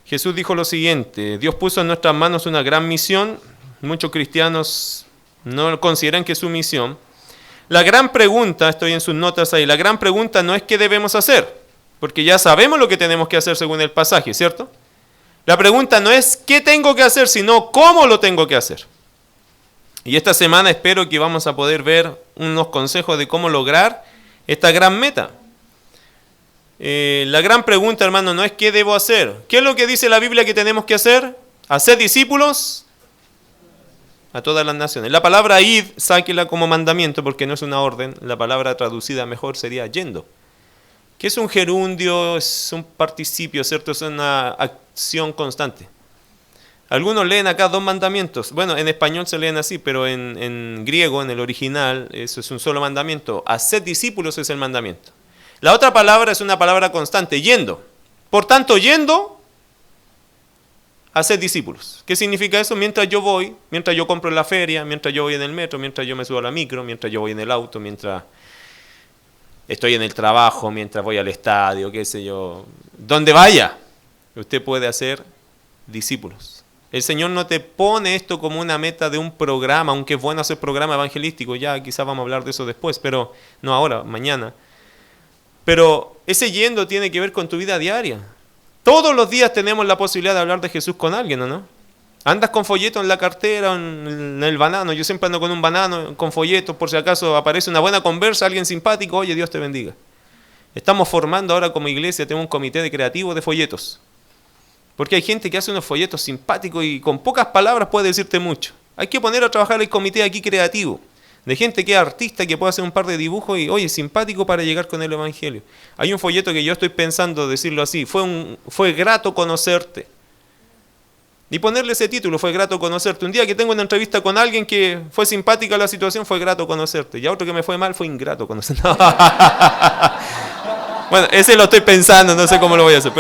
Jesús dijo lo siguiente: Dios puso en nuestras manos una gran misión. Muchos cristianos no consideran que es su misión. La gran pregunta, estoy en sus notas ahí, la gran pregunta no es qué debemos hacer, porque ya sabemos lo que tenemos que hacer según el pasaje, ¿cierto? La pregunta no es qué tengo que hacer, sino cómo lo tengo que hacer. Y esta semana espero que vamos a poder ver unos consejos de cómo lograr esta gran meta. La gran pregunta, hermano, no es qué debo hacer. ¿Qué es lo que dice la Biblia que tenemos que hacer? Hacer discípulos a todas las naciones. La palabra id, sáquela como mandamiento porque no es una orden. La palabra traducida mejor sería yendo. Que es un gerundio, es un participio, ¿cierto? Es una acción constante. Algunos leen acá 2 mandamientos. Bueno, en español se leen así, pero en griego, en el original, eso es un solo mandamiento. Hacer discípulos es el mandamiento. La otra palabra es una palabra constante, yendo. Por tanto, yendo, hacer discípulos. ¿Qué significa eso? Mientras yo voy, mientras yo compro en la feria, mientras yo voy en el metro, mientras yo me subo a la micro, mientras yo voy en el auto, mientras estoy en el trabajo, mientras voy al estadio, qué sé yo. Donde vaya, usted puede hacer discípulos. El Señor no te pone esto como una meta de un programa, aunque es bueno hacer programa evangelístico, ya quizás vamos a hablar de eso después, pero no ahora, mañana. Pero ese yendo tiene que ver con tu vida diaria. Todos los días tenemos la posibilidad de hablar de Jesús con alguien, ¿o no? Andas con folletos en la cartera, en el banano. Yo siempre ando con un banano, con folletos, por si acaso aparece una buena conversa, alguien simpático, oye, Dios te bendiga. Estamos formando ahora como iglesia, tenemos un comité de creativos de folletos. Porque hay gente que hace unos folletos simpáticos y con pocas palabras puede decirte mucho. Hay que poner a trabajar el comité aquí creativo, de gente que es artista, que puede hacer un par de dibujos y, oye, simpático para llegar con el evangelio. Hay un folleto que yo estoy pensando decirlo así, fue grato conocerte. Y ponerle ese título, fue grato conocerte. Un día que tengo una entrevista con alguien que fue simpática la situación, fue grato conocerte. Y a otro que me fue mal, fue ingrato conocerte. Bueno, ese lo estoy pensando, no sé cómo lo voy a hacer,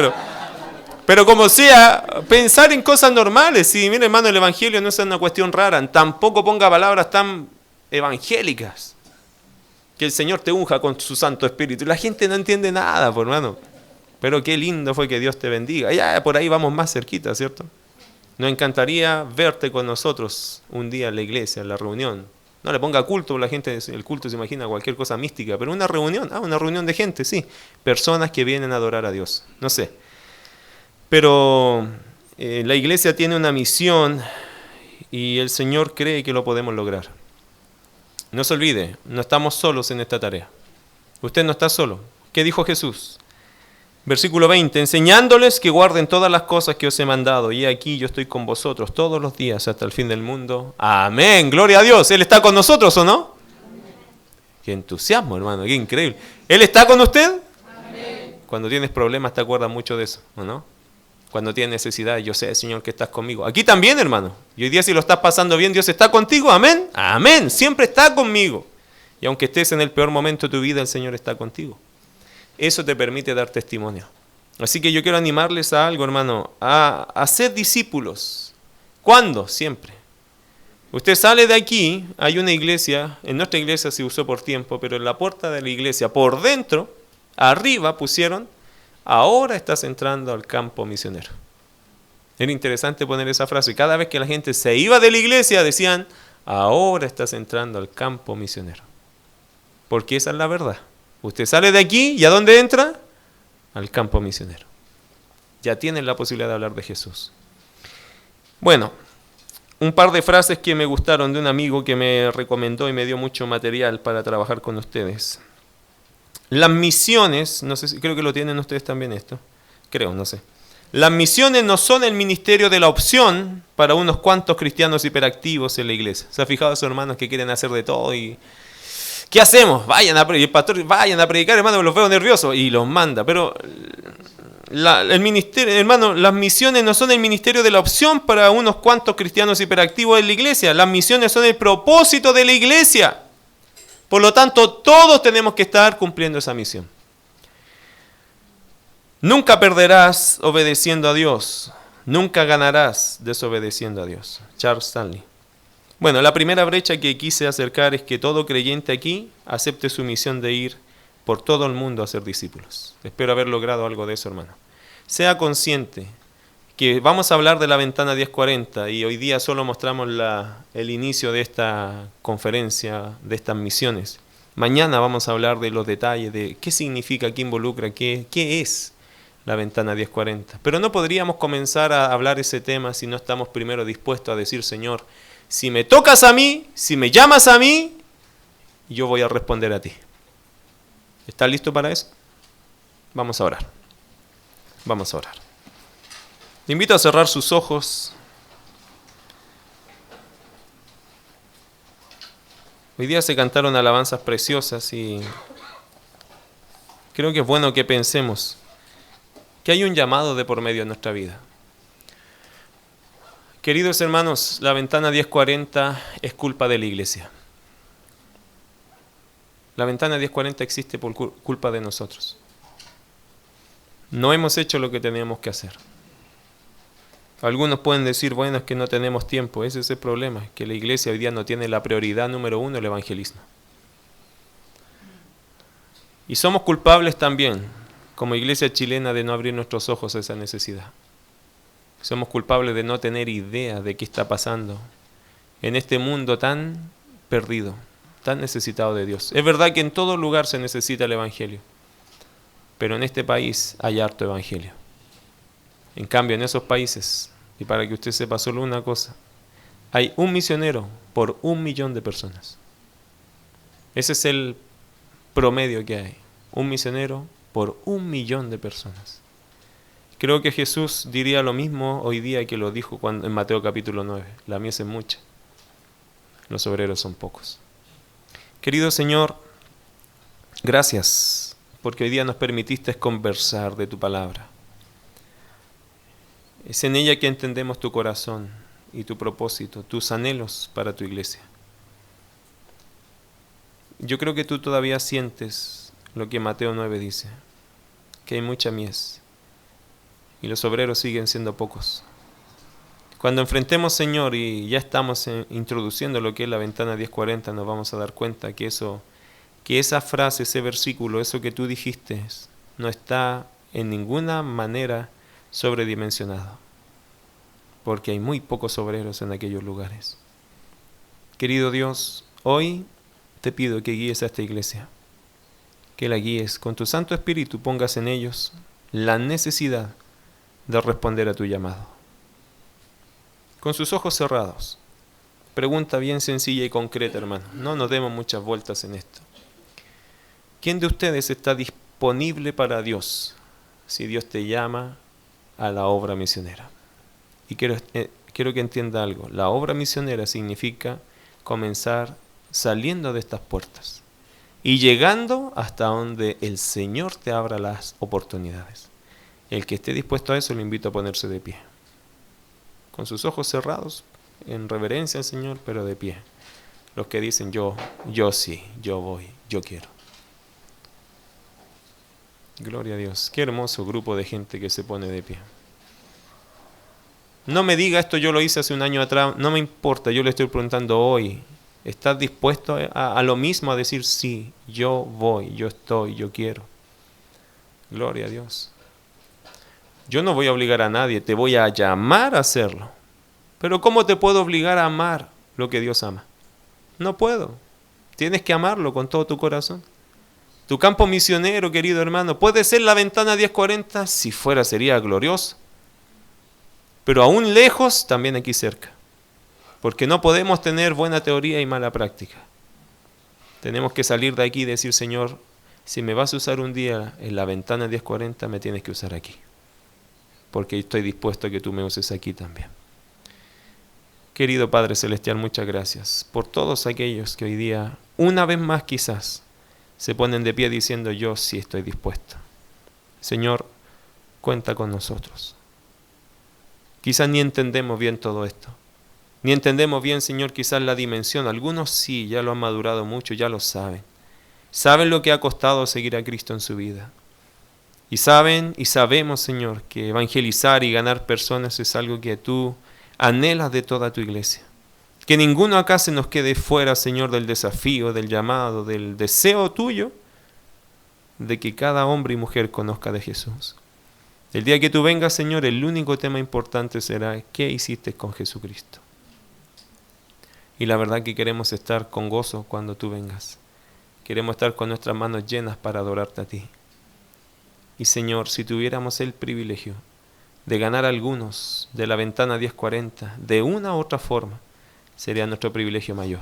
pero como sea, pensar en cosas normales. Sí, mire, hermano, el evangelio no es una cuestión rara. Tampoco ponga palabras tan evangélicas. Que el Señor te unja con su Santo Espíritu. Y la gente no entiende nada, por hermano. Pero qué lindo fue que Dios te bendiga. Ya por ahí vamos más cerquita, ¿cierto? Nos encantaría verte con nosotros un día en la iglesia, en la reunión. No le ponga culto, la gente, el culto se imagina cualquier cosa mística, pero una reunión de gente, sí. Personas que vienen a adorar a Dios, no sé. Pero la iglesia tiene una misión y el Señor cree que lo podemos lograr. No se olvide, no estamos solos en esta tarea. Usted no está solo. ¿Qué dijo Jesús? Versículo 20, enseñándoles que guarden todas las cosas que os he mandado, y aquí yo estoy con vosotros todos los días hasta el fin del mundo. Amén, gloria a Dios. ¿Él está con nosotros o no? Qué entusiasmo, hermano, qué increíble. ¿Él está con usted? Amén. Cuando tienes problemas te acuerdas mucho de eso, ¿o no? Cuando tienes necesidad, yo sé, Señor, que estás conmigo. Aquí también, hermano. Y hoy día si lo estás pasando bien, Dios está contigo, amén. Amén, siempre está conmigo. Y aunque estés en el peor momento de tu vida, el Señor está contigo. Eso te permite dar testimonio. Así que yo quiero animarles a algo, hermano, a ser discípulos. ¿Cuándo? Siempre. Usted sale de aquí, hay una iglesia, en nuestra iglesia se usó por tiempo, pero en la puerta de la iglesia, por dentro, arriba pusieron, ahora estás entrando al campo misionero. Era interesante poner esa frase. Cada vez que la gente se iba de la iglesia decían, ahora estás entrando al campo misionero. Porque esa es la verdad. Usted sale de aquí y ¿a dónde entra? Al campo misionero. Ya tienen la posibilidad de hablar de Jesús. Bueno, un par de frases que me gustaron de un amigo que me recomendó y me dio mucho material para trabajar con ustedes. Las misiones, no sé si, creo que lo tienen ustedes también esto, creo, no sé. Las misiones no son el ministerio de la opción para unos cuantos cristianos hiperactivos en la iglesia. ¿Se ha fijado esos hermanos que quieren hacer de todo y... ¿Qué hacemos? Vayan a predicar, pastor, vayan a predicar, hermano, los veo nerviosos y los manda. Pero el ministerio, hermano, las misiones no son el ministerio de la opción para unos cuantos cristianos hiperactivos en la iglesia. Las misiones son el propósito de la iglesia. Por lo tanto, todos tenemos que estar cumpliendo esa misión. Nunca perderás obedeciendo a Dios. Nunca ganarás desobedeciendo a Dios. Charles Stanley. Bueno, la primera brecha que quise acercar es que todo creyente aquí acepte su misión de ir por todo el mundo a ser discípulos. Espero haber logrado algo de eso, hermano. Sea consciente que vamos a hablar de la ventana 1040 y hoy día solo mostramos el inicio de esta conferencia, de estas misiones. Mañana vamos a hablar de los detalles de qué significa, qué involucra, qué es la ventana 1040. Pero no podríamos comenzar a hablar ese tema si no estamos primero dispuestos a decir, Señor, si me tocas a mí, si me llamas a mí, yo voy a responder a ti. ¿Estás listo para eso? Vamos a orar. Vamos a orar. Te invito a cerrar sus ojos. Hoy día se cantaron alabanzas preciosas y creo que es bueno que pensemos que hay un llamado de por medio en nuestra vida. Queridos hermanos, la ventana 1040 es culpa de la iglesia. La ventana 1040 existe por culpa de nosotros. No hemos hecho lo que teníamos que hacer. Algunos pueden decir, bueno, es que no tenemos tiempo. Ese es el problema, que la iglesia hoy día no tiene la prioridad número uno, el evangelismo. Y somos culpables también, como iglesia chilena, de no abrir nuestros ojos a esa necesidad. Somos culpables de no tener idea de qué está pasando en este mundo tan perdido, tan necesitado de Dios. Es verdad que en todo lugar se necesita el evangelio, pero en este país hay harto evangelio. En cambio, en esos países, y para que usted sepa solo una cosa, hay un misionero por 1 millón de personas. Ese es el promedio que hay. Un misionero por 1 millón de personas. Creo que Jesús diría lo mismo hoy día que lo dijo en Mateo capítulo 9. La mies es mucha, los obreros son pocos. Querido Señor, gracias porque hoy día nos permitiste conversar de tu palabra. Es en ella que entendemos tu corazón y tu propósito, tus anhelos para tu iglesia. Yo creo que tú todavía sientes lo que Mateo 9 dice, que hay mucha mies y los obreros siguen siendo pocos. Cuando enfrentemos, Señor, y ya estamos introduciendo lo que es la ventana 1040, nos vamos a dar cuenta que esa frase, ese versículo, eso que tú dijiste, no está en ninguna manera sobredimensionado. porque hay muy pocos obreros en aquellos lugares. Querido Dios, hoy te pido que guíes a esta iglesia, que la guíes con tu Santo Espíritu, pongas en ellos la necesidad de responder a tu llamado. Con sus ojos cerrados, pregunta bien sencilla y concreta, hermano, no nos demos muchas vueltas en esto. ¿Quién de ustedes está disponible para Dios si Dios te llama a la obra misionera? Y quiero que entienda algo, la obra misionera significa comenzar saliendo de estas puertas y llegando hasta donde el Señor te abra las oportunidades. El que esté dispuesto a eso, le invito a ponerse de pie, con sus ojos cerrados, en reverencia al Señor, pero de pie. Los que dicen yo sí, yo voy, yo quiero. Gloria a Dios, qué hermoso grupo de gente que se pone de pie. No me diga esto, yo lo hice hace un año atrás, no me importa, yo le estoy preguntando hoy, ¿estás dispuesto a lo mismo, a decir sí, yo voy, yo estoy, yo quiero? Gloria a Dios. Yo no voy a obligar a nadie, te voy a llamar a hacerlo. Pero ¿cómo te puedo obligar a amar lo que Dios ama? No puedo. Tienes que amarlo con todo tu corazón. Tu campo misionero, querido hermano, puede ser la Ventana 1040, si fuera sería glorioso. Pero aún lejos, también aquí cerca. Porque no podemos tener buena teoría y mala práctica. Tenemos que salir de aquí y decir, Señor, si me vas a usar un día en la Ventana 1040, me tienes que usar aquí. Porque estoy dispuesto a que tú me uses aquí también. Querido Padre Celestial, muchas gracias por todos aquellos que hoy día, una vez más quizás, se ponen de pie diciendo, yo sí estoy dispuesto. Señor, cuenta con nosotros. Quizás ni entendemos bien todo esto. Ni entendemos bien, Señor, quizás la dimensión. Algunos sí, ya lo han madurado mucho, ya lo saben. Saben lo que ha costado seguir a Cristo en su vida. Y saben y sabemos, Señor, que evangelizar y ganar personas es algo que tú anhelas de toda tu iglesia. Que ninguno acá se nos quede fuera, Señor, del desafío, del llamado, del deseo tuyo de que cada hombre y mujer conozca de Jesús. El día que tú vengas, Señor, el único tema importante será ¿qué hiciste con Jesucristo? Y la verdad que queremos estar con gozo cuando tú vengas. Queremos estar con nuestras manos llenas para adorarte a ti. Y Señor, si tuviéramos el privilegio de ganar a algunos de la Ventana 1040, de una u otra forma, sería nuestro privilegio mayor.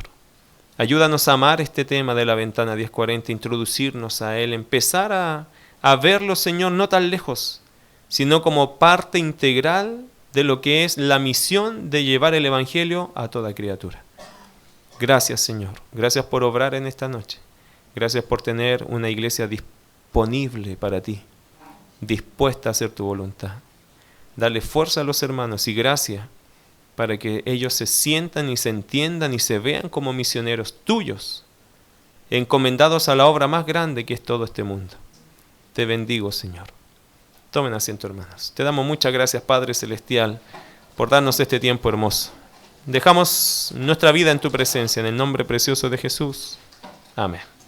Ayúdanos a amar este tema de la Ventana 1040, introducirnos a él, empezar a verlo, Señor, no tan lejos, sino como parte integral de lo que es la misión de llevar el Evangelio a toda criatura. Gracias, Señor. Gracias por obrar en esta noche. Gracias por tener una iglesia disponible para ti, dispuesta a hacer tu voluntad. Dale fuerza a los hermanos y gracia para que ellos se sientan y se entiendan y se vean como misioneros tuyos, encomendados a la obra más grande que es todo este mundo. Te bendigo, Señor. Tomen asiento, hermanos. Te damos muchas gracias, Padre Celestial, por darnos este tiempo hermoso. Dejamos nuestra vida en tu presencia, en el nombre precioso de Jesús. Amén.